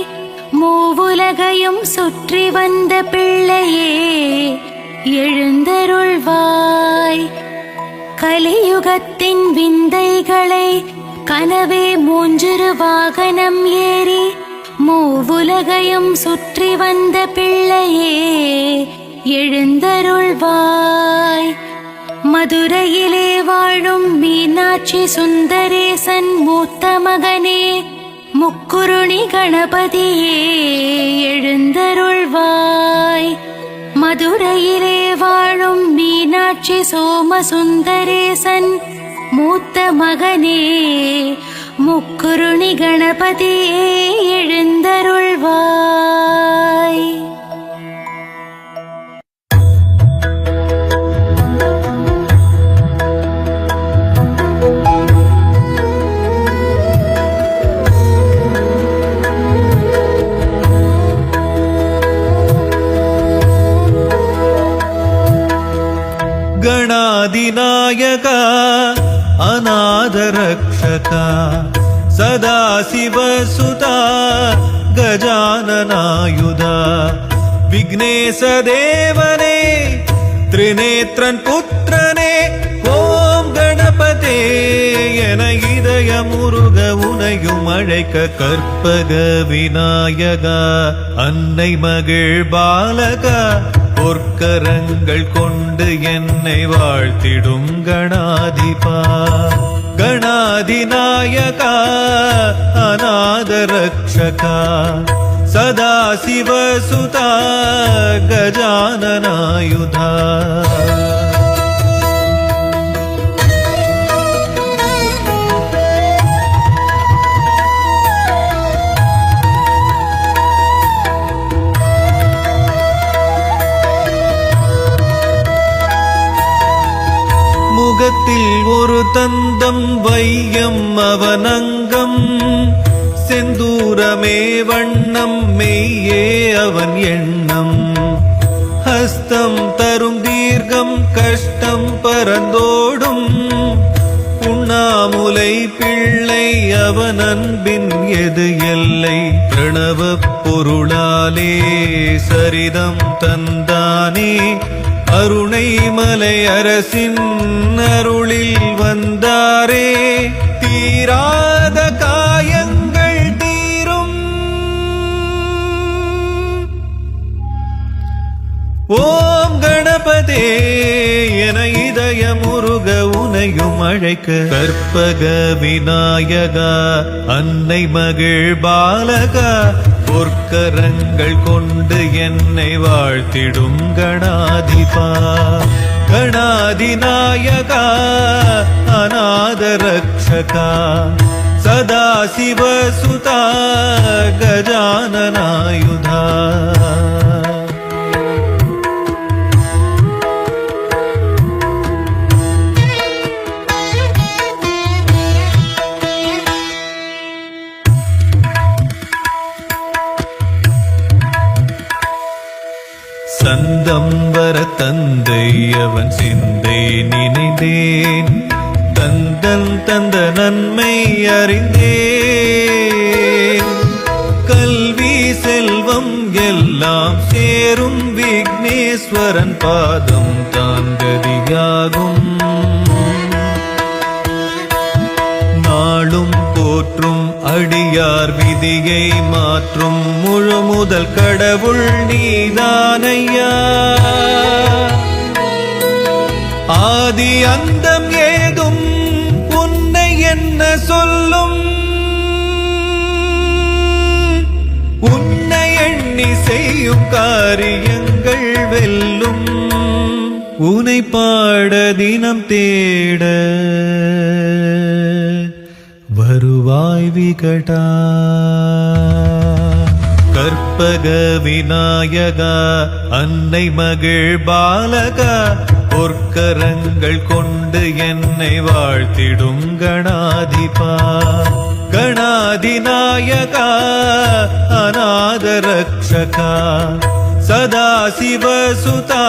மூவுலகையும் சுற்றி வந்த பிள்ளையே எழுந்தருள்வாய். கலியுகத்தின் விந்தைகளை கனவே மூஞ்சிறு வாகனம் ஏறி மூவுலகையும் சுற்றி வந்த பிள்ளையே எழுந்தருள்வாய். மதுரையிலே வாழும் மீனாட்சி சுந்தரேசன் மூத்த மகனே முக்குருணி கணபதியே எழுந்தருள்வாய். மதுரையிலே வாழும் மீனாட்சி சோமசுந்தரேசன் மூத்த மகனே முக்குருணி கணபதியே எழுந்தருள்வாய். ಗಣಾಧಿನಾಯಕ ಅನಾಥರಕ್ಷಕ ಸದಾಶಿವಸುತ ಗಜಾನನಾಯುಧ ವಿಘ್ನೇಶ ದೇವನೇ ತ್ರಿನೇತ್ರನ್ ಪುತ್ರನೇ ஓம் கணபதே என இதய முருக உனையும் அழைக்க கற்பக விநாயகா அன்னை மகிழ் பாலகா பொற்கரங்கள் கொண்டு என்னை வாழ்த்திடும் கணாதிபா கணாதிநாயகா அநாதரக்ஷகா சதாசிவசுதா கஜானனாயுதா முகத்தில் ஒரு தந்தம் வையம் அவனங்கம் செந்தூரமே வண்ணம் மெய்யே அவன் எண்ணம் ஹஸ்தம் தரும் தீர்க்கம் கஷ்டம் பரந்தோடும் உண்ணாமுலை பிள்ளை அவன் அன்பின் எது எல்லை பிரணவ பொருளாலே சரிதம் தந்தானே அருணை மலை அரசின் அருளில் வந்தாரே தீராத காயங்கள் தீரும் ஓம் கணபதே என இதய முருக உனையும் அழைக்க கற்பக விநாயகா அன்னை மகிழ் பாலகா பொற்கரங்கள் கொண்டு என்னை வாழ்த்திடும் கணாதிபா கணாதிநாயகா அநாதரக்ஷகா சதாசிவசுதா கஜானனாயுதா சந்தம்பர தந்தை அவன் சிந்தை நினைந்தேன் தந்தன் தந்த நன்மை அறிந்தேன் கல்வி செல்வம் எல்லாம் சேரும் விக்னேஸ்வரன் பாதம் தான் கதியாகும் நாளும் போற்றும் அடியார் விதியை மாற்றும் முழு முதல் கடவுள் நீதானையா ஆதி அந்தம் ஏதும் உன்னை என்ன சொல்லும் உன்னை எண்ணி செய்யும் காரியங்கள் வெல்லும் உனை பாட தினம் தேட வருவாய் விகடா கற்பக விநாயகா அன்னை மகிழ் பாலகா பொற்கரங்கள் கொண்டு என்னை வாழ்த்திடும் கணாதிபா கணாதிநாயகா அநாதரக்ஷகா சதாசிவசுதா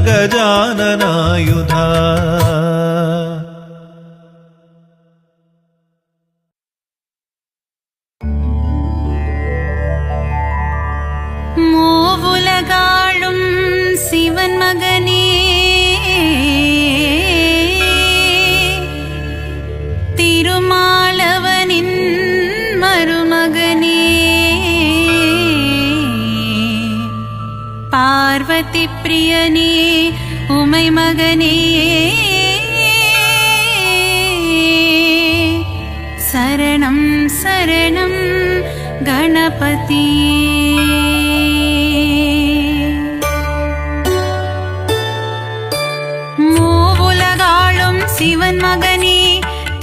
கஜானனாயுதா பார்வதி பிரியனே உமை மகனே சரணம் சரணம் கணபதியே. மூவுலகாளும் சிவன் மகனே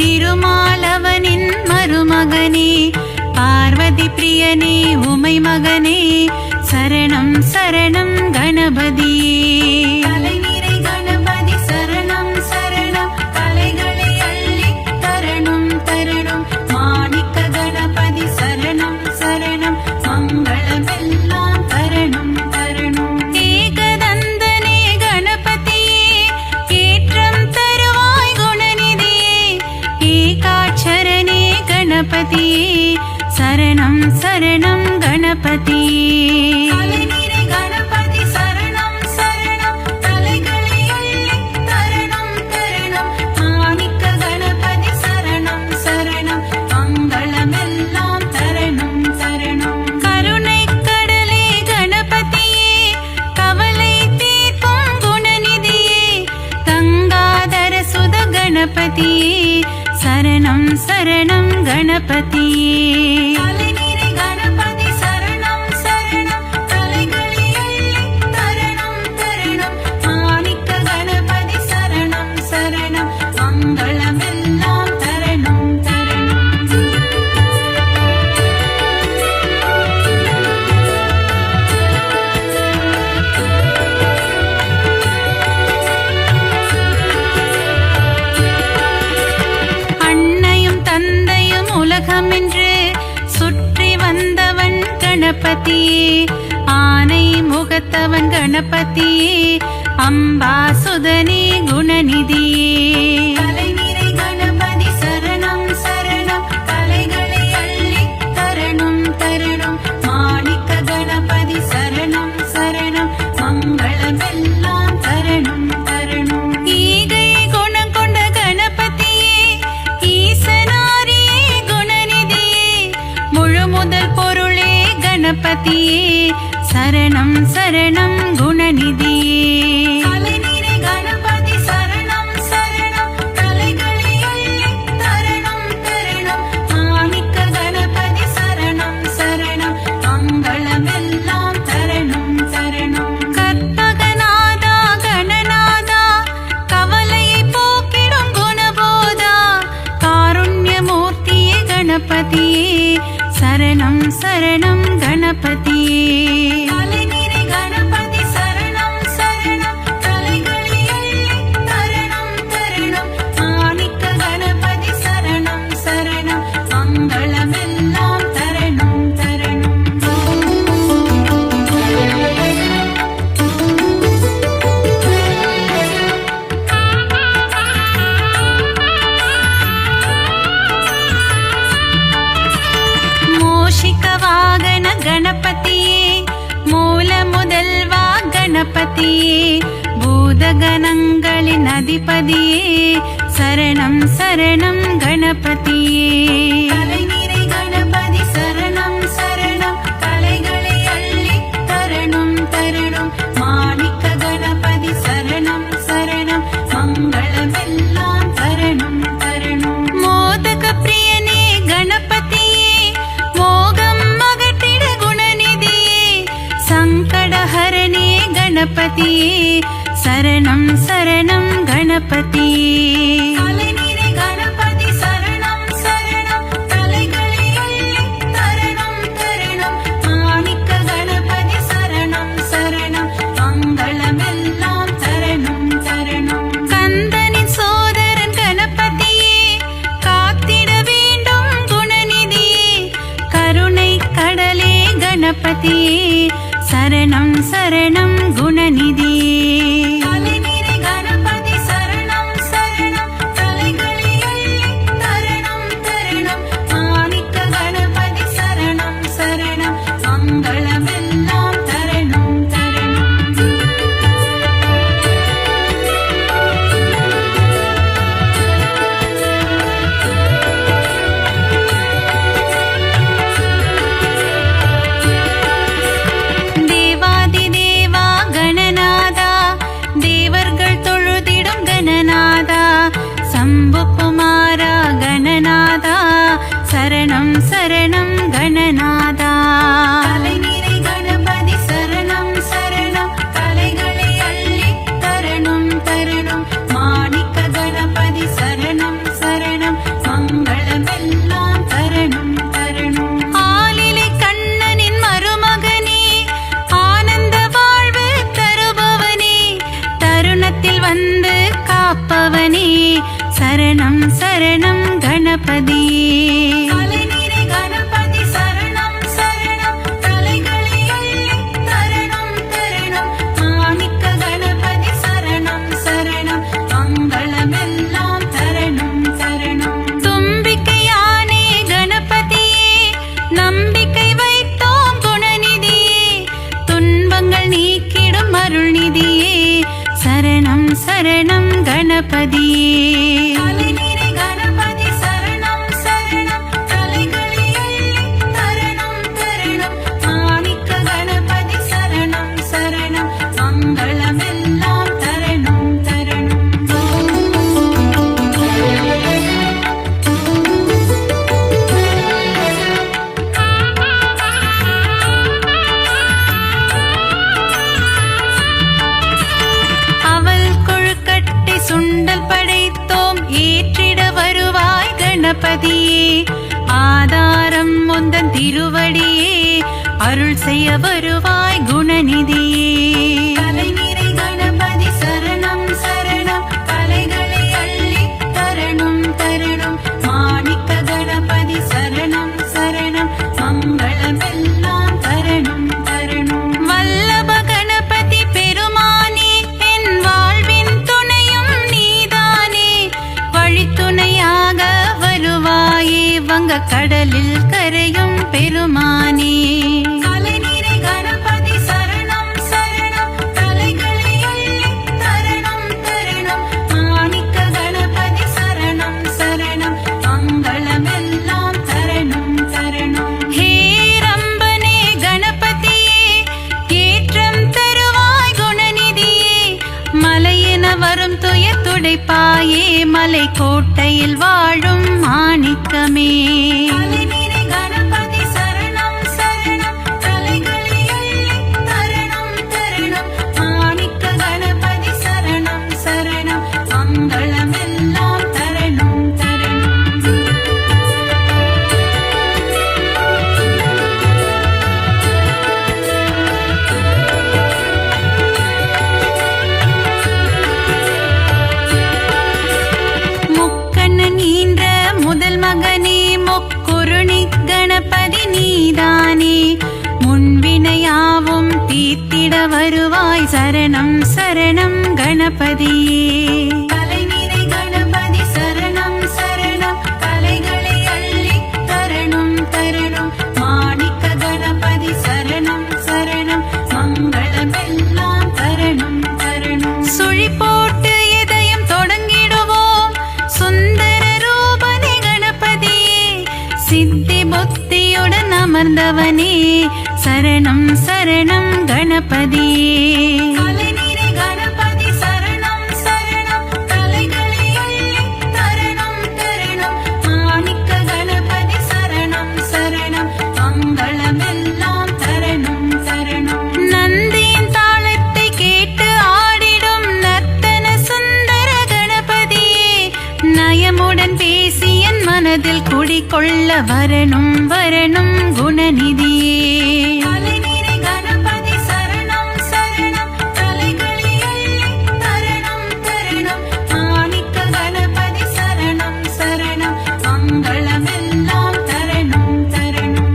திருமாலவனின் மருமகனே பார்வதி பிரியனே உமை மகனே சரணம் சரணம் கணபதியே. தலைநிறை கணபதி சரணம் சரணம் கலைகளை அள்ளி தரணும் தரணும் மாணிக்க கணபதி சரணம் சரணம் மங்களமெல்லாம் தரணும் தரணும். ஏகதந்தனே கணபதியே ஏற்றம் தருவாய் குணநிதியே ஏகாட்சரனே கணபதியே சரணம் சரணம் கணபதியே. தலைநிறை கணபதி சரணம் சரணம் கலைகளை அள்ளி தரணும் தரணும் மாணிக்க கணபதி சரணம் சரணம் மங்களமெல்லாம் தரணும் தரணும். கருணை கடலே கணபதியே கவலை தீர்க்கும் குணநிதியே கங்காதர சுத கணபதியே சரணம் சரணம் கணபதியே. தலைநிறை கணபதி சரணம் சரணம் கலைகளை அள்ளி தரணும் தரணும் மாணிக்க கணபதி சரணம் சரணம் மங்களமெல்லாம் தரணும் தரணும். அன்னையும் தந்தையும் உலகமென்று சுற்றி வந்தவன் கணபதியே ஆனை முகத்தவன் கணபதியே அம்பாசுதனே குணநிதியே. தலைநிறை கணபதி சரணம் சரணம் கலைகளை அள்ளி தரணும் தரணும் மாணிக்க கணபதி சரணம் சரணம் மங்களமெல்லாம் தரணும் தரணும். ஈகை குணம் கொண்ட கணபதியே ஈசனாரியே குணநிதியே முழுமுதல் பொருளே கணபதியே சரணம் சரணம் குணநிதியே. தலைநிறை கணபதி சரணம் சரணம் கலைகளை அள்ளி தரணும் தரணும் மாணிக்க கணபதி சரணம் சரணம் மங்களமெல்லாம் தரணும் தரணும். கற்பகநாதா கணநாதா கவலையை போக்கிடும் குணபோதா காருண்யமூர்த்தியே கணபதியே சரணம் சரணம் கணபதியே. தலைநிறை கணபதி சரணம் சரணம் கலைகளை அள்ளி தரணும் தரணும் மாணிக்க கணபதி சரணம் சரணம் மங்களமெல்லாம் தரணும் தரணும். மூஷிக வாகன கணபதியே மூல முதல்வா கணபதியே பூதகணங்களின் அதிபதியே சரணம் சரணம் கணபதியே. தலைநிறை கணபதி சரணம் சரணம் கலைகளை அள்ளி தரணும் தரணும் மாணிக்க கணபதி சரணம் சரணம் மங்களமெல்லாம் தரணும் தரணும். மோதக பிரியனே கணபதியே மோகம் மகட்டிட குணநிதியே சங்கடஹரணே கணபதியே சரணம் சரணம் கணபதியே. தலைநிறை கணபதி சரணம் சரணம் கலைகளை அள்ளி தரணும் தரணும் மாணிக்க கணபதி சரணம் சரணம் மங்களமெல்லாம் தரணும் தரணும். கந்தனின் சோதரன் கணபதியே காத்திட வேண்டும் குணநிதியே கருணை கடலே கணபதியே சரணம் சரணம் குணநிதியே. தலைநிறை கணபதி சரணம் சரணம் கலைகளை அள்ளி தரணும் தரணும் மாணிக்க கணபதி சரணம் சரணம் மங்களமெல்லாம் தரணும் தரணும். தேவாதிதேவா கண சரணம் சரணம் கணநாதா. கலைநிறை கணபதி சரணம் சரணம் கலைகளை அள்ளித் தரணும் தரணும். மாணிக்க கணபதி சரணம் சரணம் மங்களமெல்லாம் தரணும் தரணும். ஆலிலை கண்ணனின் மருமகனே ஆனந்த வாழ்வு தருபவனே தருணத்தில் வந்து காப்பவனே சரணம் சரணம் கணபதியே. கலைநிறை கணபதி சரணம் சரணம் கலைகளை அள்ளித் தரணும் தரணும். மாணிக்க கணபதி சரணம் சரணம் மங்களமெல்லாம் தரணும் தரணும். தும்பிக்கையானே கணபதியே நம்பிக்கை வைத்தோம் குணநிதியே துன்பங்கள் நீக்கிடும் அருள்நிதியே சரணம் சரணம் கணபதியே. கலைநிறை கணபதி சரணம் சரணம் கலைகளை அள்ளித் தரணும் தரணும். மாணிக்க கணபதி சரணம் சரணம் மங்களமெல்லாம் தரணும் தரணும். அவள் கொழுக்கட்டை சுண்டல் படைத்தோம் ஏற்றிட வருவாய் கணபதியே. ஆதாரம் முந்தன் திருவடியே அருள் செய்ய வருவாய் குணநிதியே. கலைநிறை கணபதி சரணம் சரணம் கலைகளை அள்ளித் தரணும் தரணும். மாணிக்க கணபதி சரணம் சரணம் மங்களமெல்லாம் தரணும் தரணும். வல்லப கணபதி பெருமானே என் வாழ்வின் துணையும் நீதானே வழித்துணையாக வருவாயே வங்க கடலில் கரையும் பெருமானே. கலைநிறை கணபதி சரணம் சரணம் கலைகளை அள்ளித் தரணும் தரணும். மாணிக்க கணபதி சரணம் சரணம் மங்களமெல்லாம் தரணும் தரணும். ஹே ரம்பனே கணபதியே ஏற்றம் தருவாய் குணநிதியே மலையென வரும் துயர் துடைப்பாயே மலை கோட்டையில் வாழும் மாணிக்கமே. கலைநிறை கணபதி சரணம் சரணம் கலைகளை அள்ளித் தரணும் தரணும். மாணிக்க கணபதி சரணம் சரணம் மங்களமெல்லாம் தரணும் தரணும். முக்கண்ணன் ஈன்ற முதல் மகனே முக்குருணி கணபதி நீதானே முன்வினையாவும் தீர்த்திட வருவாய் சரணம் சரணம் கணபதியே. கலைநிறை கணபதி சரணம் சரணம் கலைகளை அள்ளித் தரணும் தரணும். மாணிக்க கணபதி சரணம் சரணம் மங்களமெல்லாம் தரணும் தரணும். சுழி போட்டு இதயம் தொடங்கிடுவோம் சுந்தர ரூபனே கணபதியே சித்தி புத்தியுடன் அமர்ந்தவனே சரணம் சரணம் கணபதியே. கலைநிறை கணபதி சரணம் சரணம் கலைகளை அள்ளித் தரணும் தரணும். மாணிக்க கணபதி சரணம் சரணம் மங்களமெல்லாம் தரணும் தரணும். நந்தியின் தாளத்தை கேட்டு ஆடிடும் நர்த்தன சுந்தர கணபதியே நயமுடன் பேசி என் மனதில் குடிகொள்ள வரணும் வரணும் குணநிதியே. கலைநிறை கணபதி சரணம் சரணம் கலைகளை அள்ளித் தரணும் தரணும். மாணிக்க கணபதி சரணம் சரணம் மங்களமெல்லாம் தரணும் தரணும்.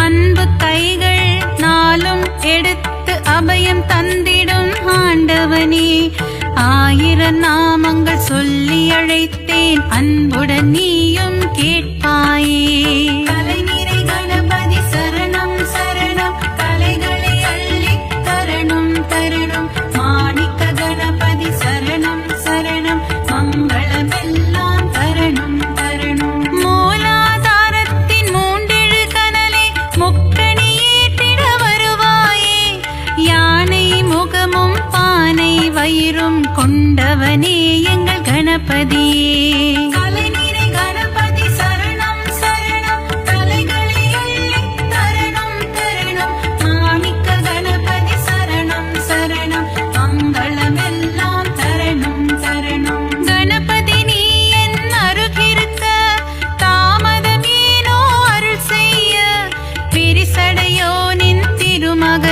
அன்பு கைகள் நாளும் எடுத்து அபயம் தந்திடும் ஆண்டவனே 1000 நாமங்கள் சொல்லி அழைத்தேன் அன்புடன் நீயும் கேட்பாயே. கலைநிறை கணபதி சரணம் சரணம் கலைகளை அள்ளித் தரணும் தரணும். மாணிக்க கணபதி சரணம் சரணம் மங்களமெல்லாம் தரணும் தரணும். மூலாதாரத்தின் மூண்டெழு கனலே முக்கணி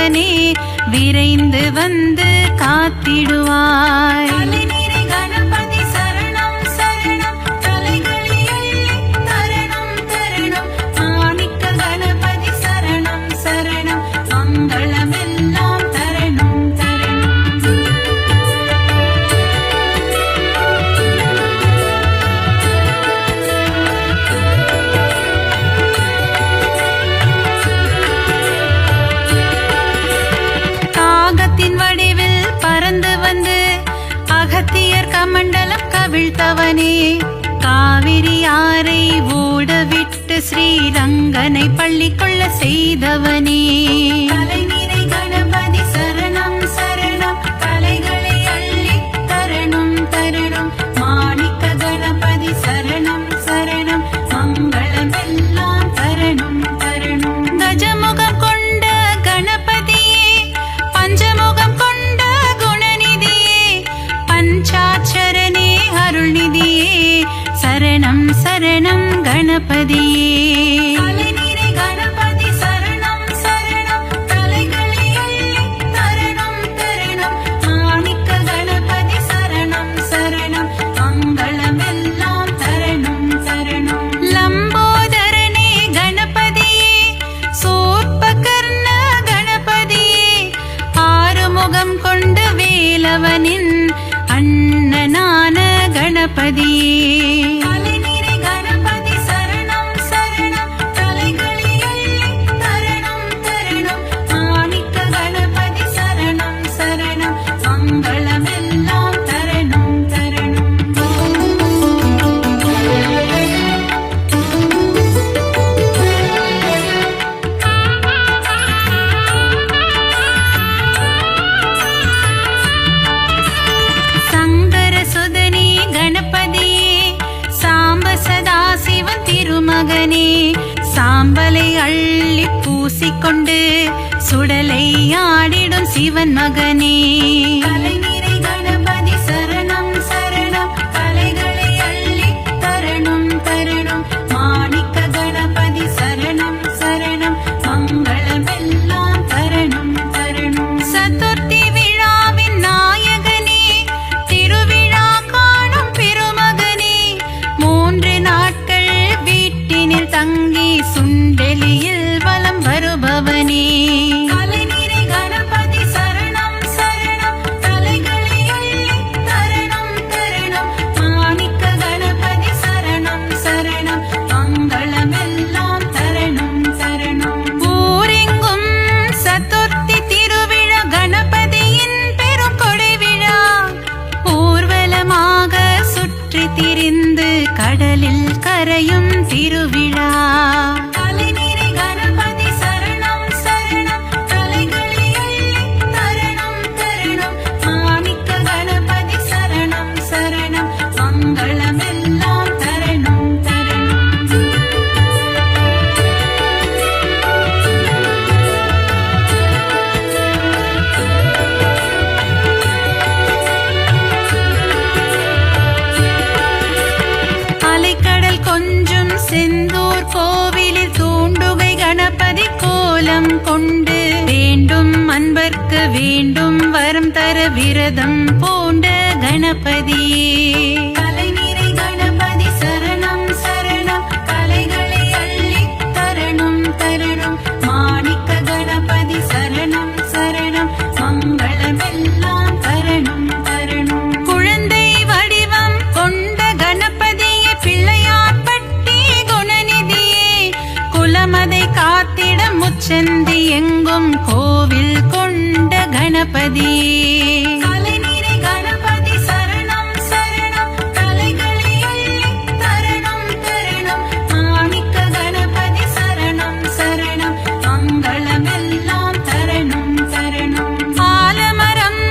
திருமகனே விரைந்து வந்து காத்திடுவாய். தலைநிறை கணபதி சரணம் சரணம், தலைகளை அள்ளித் தரணும் தரணும். மாணிக்க கணபதி சரணம் சரணம், மங்களமெல்லாம் தரணும் தரணும். காகத்தின் வடிவில் பறந்து வந்து அகத்தியர் கமண்டலம் கவிழ்த்தவனே, காவிரி ஆரை ஓடவிட்டு ஸ்ரீரங்கனை பள்ளி கொள்ள செய்தவனே. தலைநிறை கணபதி சரணம் சரணம், தலைகளை அள்ளித் தரணும் தரணும். மாணிக்க கணபதி சரணம் சரணம், மங்களமெல்லாம் தரணும் தரணும். கஜமுகம் கொண்ட கணபதியே, பஞ்சமுகம் கொண்ட குணநிதியே, பஞ்சாட்சரனே அருள்நிதியே, சரணம் சரணம் கணபதியே. தலைநிறை கணபதி சரணம் சரணம், தலைகளை அள்ளித் தரணும் தரணும். மாணிக்க கணபதி சரணம் சரணம், மங்களமெல்லாம் தரணும் தரணும். லம்போதரனே கணபதியே, சூர்பகர்ண கணபதியே, ஆறுமுகம் கொண்டு வேலவனின் அண்ணனான கணபதியே. தலைநிறை கணபதி சரணம் சரணம், தலைகளை அள்ளித் தரணும் தரணும். மாணிக்க கணபதி சரணம் சரணம், மங்களமெல்லாம் தரணும் தரணும். சங்கர சுதனே கணபதியே, சாம்ப சதாசிவன் திருமகனே, சாம்பலை அள்ளி பூசிக்கொண்டு சுடலை ஆடிடும் சிவன் மகனே. தலைநிறை கணபதி சரணம் சரணம், தலைகளை அள்ளித் தரணும் தரணும். மாணிக்க கணபதி சரணம் சரணம், மங்களமெல்லாம் தரணும் தரணும். சதுர்த்தி விழாவின் நாயகனே, திருவிழா காணும் பெருமகனே, 3 நாட்கள் வீட்டினில் தங்கி சுண்டெலியில் வலம் வருபவனே. தலைநிறை கணபதி சரணம் சரணம், தலைகளை அள்ளித் தரணும் தரணும். மாணிக்க கணபதி சரணம் சரணம், மங்களமெல்லாம் தரணும் தரணும். ஊரெங்கும் சதுர்த்தி திருவிழா, கணபதியின் பெருங்கொடை விழா, ஊர்வலமாக சுற்றி திரிந்து கடலில் கரையும் திருவிழா. தலைநிறை கணபதி சரணம் சரணம், தலைகளை அள்ளித் தரணும் தரணும். மாணிக்க கணபதி சரணம் சரணம், மங்களமெல்லாம் தரணும் தரணும். அலைக்கடல் கொஞ்சும் செந்தூர் கோவிலில் தூண்டுகை கணபதி கோலம் கொண்டு வேண்டும் அன்பர்க்கு வேண்டும் வரம் தர விரதம் பூண்ட கணபதியே. தலைநிறை கணபதி சரணம் சரணம், தலைகளை அள்ளித் தரணும் தரணும். மாணிக்க கணபதி சரணம் சரணம், மங்களமெல்லாம் தரணும் தரணும். குழந்தை வடிவம் கொண்ட கணபதியே, பிள்ளையார்பட்டி குணநிதியே, குலமதை காத்திட முச்சந்தி எங்கும் கோவில் கொண்ட கணபதியே. தலைநிறை கணபதி சரணம் சரணம், தலைகளை அள்ளித் தரணும் தரணும். மாணிக்க கணபதி சரணம் சரணம், மங்களமெல்லாம் தரணும் தரணும். ஆலமரம்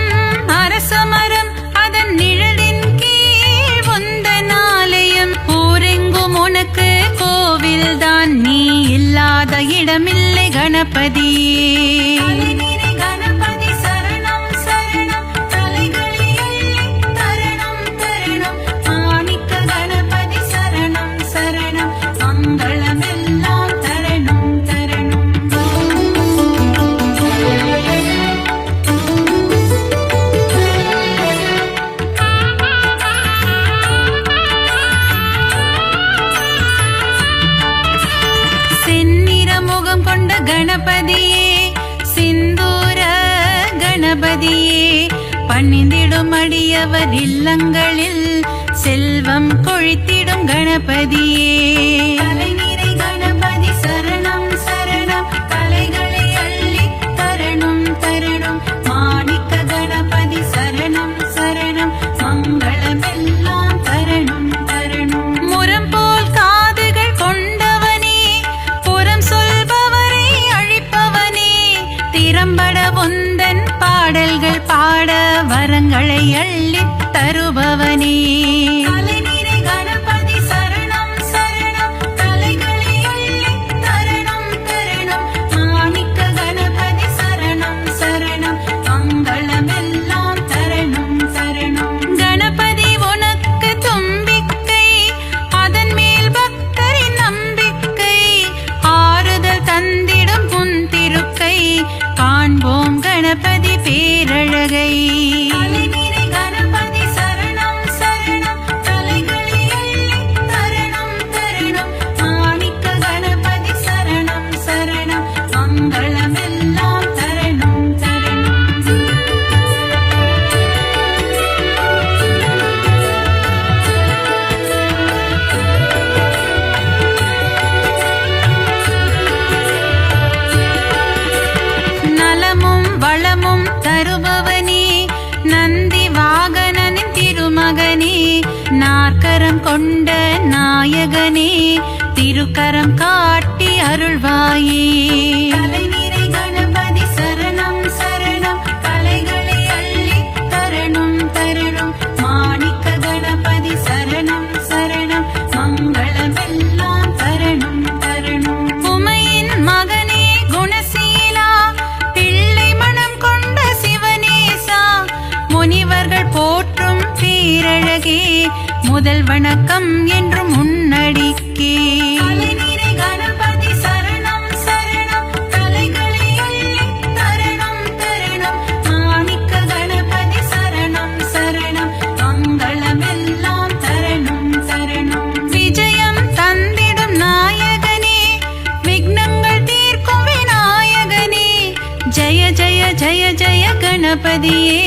அரசமரம், அதன் நிழலின் கீழ் உந்தன் ஆலயம், ஊரெங்கும் உனக்கு கோவில்தான், நீ இல்லாத இடமில்லை கணபதியே. தலைநிறை கணபதி சரணம் சரணம், தலைகளை அள்ளித் தரணும் தரணும். மாணிக்க கணபதி சரணம் சரணம், மங்களமெல்லாம் தரணும் தரணும். கணபதியே சிந்தூர கணபதியே பணிந்திடும் அடியவர் இல்லங்களில் செல்வம் கொழித்திடும் கணபதியே தலைநிறை கணபதி சரணம் சரணம் கலைகளை அள்ளி தரணும் தரணும் மாணிக்க கணபதி சரணம் சரணம் மங்களமெல்லாம் தரணும் தரணும் முரம் போல் காதுகள் கொண்டவனே புறம் சொல்பவரை அழிப்பவனே திறம்பட உந்தன் பாடல்கள் பாட வரங்களை அள்ளித் தருபவனே தலைநிறை கணபதி சரணம் சரணம் கலைகளை அள்ளித் தரணும் தரணும் மாணிக்க கணபதி சரணம் சரணம் மங்களமெல்லாம் தரணும் தரணும் கணபதி உனக்கு தும்பிக்கை அதன் மேல் பக்தரின் நம்பிக்கை ஆறுதல் தந்திடும் உன் திருக்கை காண்போம் கணபதி பேரழகை தலைநிறை கணபதி சரணம் சரணம் கலைகளை அள்ளித் தரணும் தரணும் மாணிக்க கணபதி சரணம் சரணம் மங்களமெல்லாம் தரணும் தரணும் நலமும் வளமும் தருபவனே நந்தி வாகனனின் திருமகனே நாற்கரம் கொண்ட நாயகனே திருக்கரம் காட்டி அருள்வாயே தலைநிறை கணபதி சரணம் சரணம் கலைகளை அள்ளித் தரணும் தரணும் மாணிக்க கணபதி சரணம் சரணம் மங்களமெல்லாம் தரணும் தரணும் உமையின் மகனே குணசீலா பிள்ளை மனம் கொண்ட சிவனேசா முனிவர்கள் போற்றும் பேரழகே முதல் வணக்கம் என்றும் முன்னடிக்கே தலைநிறை கணபதி சரணம் சரணம் கலைகளை அள்ளித் தரணும் தரணும் மாணிக்க கணபதி சரணம் சரணம் மங்களமெல்லாம் தரணும் தரணும் விஜயம் தந்திடும் நாயகனே விக்னங்கள் தீர்க்கும் விநாயகனே ஜய ஜய ஜய ஜய கணபதியே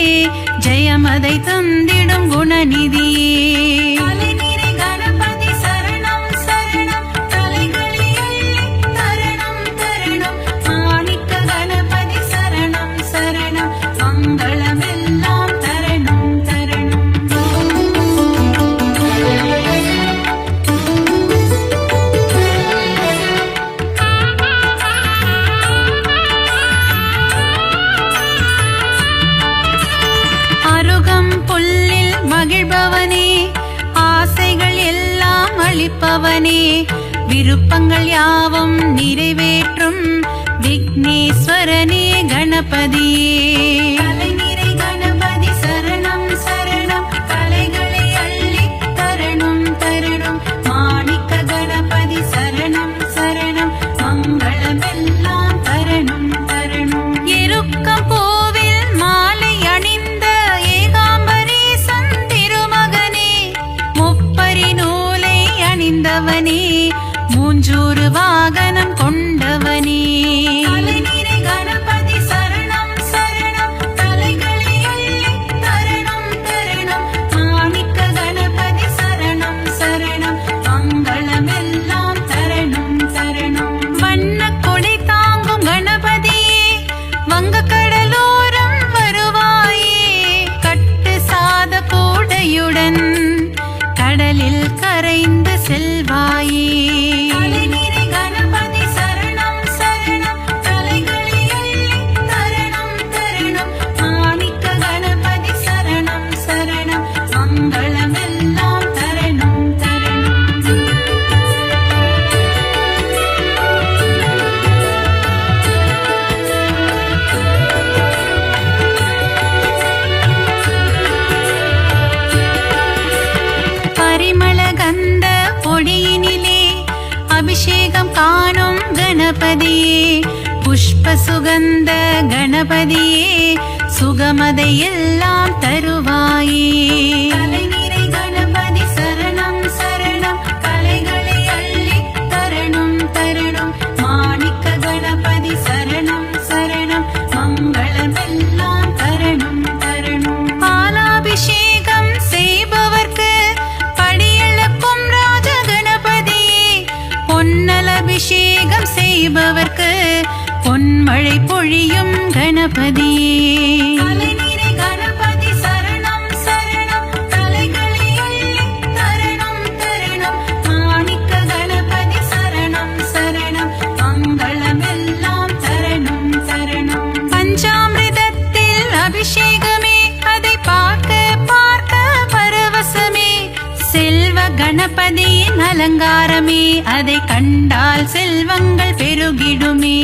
ஜெயமதை தந்திடும் குணநிதியே தலைநிறை கணபதி சரணம் சரணம் கலைகளை அள்ளித் தரணும் தரணும் மாணிக்க கணபதி சரணம் சரணம் மங்களமெல்லாம் தரணும் தரணும் அருகம் புல்லில் மகிழ்பவனே ஆசைகள் எல்லாம் அளிப்பவனே விருப்பங்கள் யாவும் நிறைவேற்றும் விக்னேஸ்வரனே கணபதியே தலைநிறை கணபதி சரணம் சரணம் கலைகளை அள்ளித் தரணும் தரணும் மாணிக்க கணபதி சரணம் சரணம் மங்களமெல்லாம் தரணும் தரணும் எருக்கம் பூவில் மாலை அணிந்த ஏகாம்பரேசன் திருமகனே முப்பரி நூலை அணிந்தவனே மூஞ்சூறு வாகனம் கொண்டவனே தலைநிறை கணபதி சரணம் சரணம் கலைகளை அள்ளித் தரணும் தரணும் மாணிக்க கணபதி சரணம் சரணம் மங்களமெல்லாம் தரணும் தரணும் வண்ண கொடை தாங்கும் கணபதியே வங்கக்கடலோரம் வருவாயே கட்டு சாத கூடையுடன் கடலில் கரைந்து செல்வாயே தலைநிறை கணபதி சரணம் சரணம் கலைகளை அள்ளித் தரணும் தரணும் மாணிக்க கணபதி சரணம் சரணம் மங்களமெல்லாம் தரணும் தரணும் பரிமள கந்த பொடியினிலே அபிஷேகம் காணும் கணபதியே புஷ்ப சுகந்த கணபதியே சுகமதை எல்லாம் தருவாயே தலைநிறை கணபதி சரணம் சரணம் கலைகளை அள்ளித் தரணும் தரணும் மாணிக்க கணபதி மங்களமெல்லாம் தரணும் தரணும். பஞ்சாமிர்தத்தில் அபிஷேகமே, அதை பார்க்க பார்க்க பரவசமே. செல்வ கணபதியின் அலங்காரமே, அதை கண்டால் செல்வங்கள் பெருகிடுமே.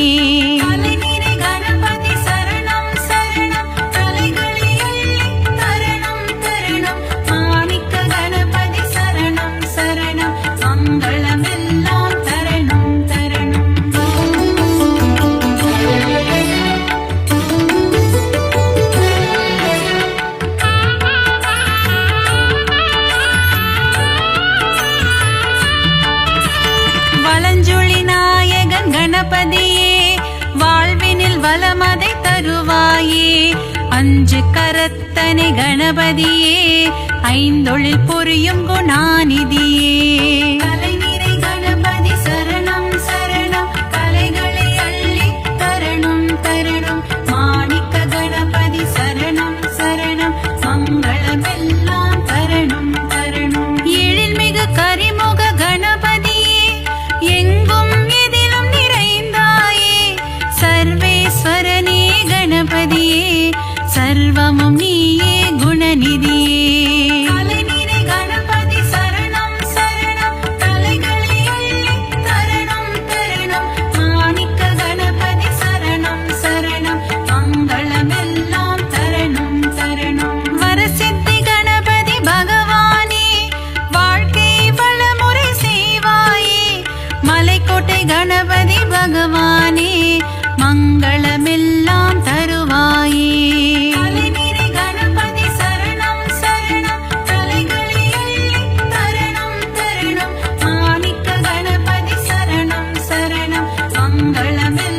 தலைநிறை கணபதி சரணம் சரணம், தலைகளை அள்ளி தரணம் தரணம். மாணிக்க கணபதி சரணம் சரணம், மங்களமெல்லாம் தரணும் தரணும். வலஞ்சுழி நாயகன் கணபதியே, வாழ்வினில் வளமதை தருவாயே. அஞ்சு கரத்தனை கணபதியே, ஐந்தொழில் புரியும் குணாநிதியே. தலைநிறை கணபதி சரணம் சரணம், கலைகளை அள்ளி தரணும் தரணும். மாணிக்க கணபதி சரணம் சரணம், மங்களமெல்லாம் தரணும் தரணும். எழில்மிகு கரிமுக கணபதியே, எங்கும் எதிலும் நிறைந்தாயே. சர்வேஸ்வரனே கணபதியே, சர்வமும் நீயே குணநிதியே. தலைநிறை கணபதி சரணம் சரணம், தலைகளை அள்ளி தரணம் தரணம். மாணிக்க கணபதி சரணம் சரணம், மங்களமெல்லாம் தரணும் தரணும். வரசித்தி கணபதி பகவானே, வாழ்க்கை வளமுறை செய்வாயே. மலைக்கோட்டை கணபதி பகவானே, மங்களமெல்லாம் தருவாயே. தலைநிறை கணபதி சரணம் சரணம், தலைகளை அள்ளி தரணம் தரணம். மாணிக்க கணபதி சரணம் சரணம், மங்களமெல்லாம்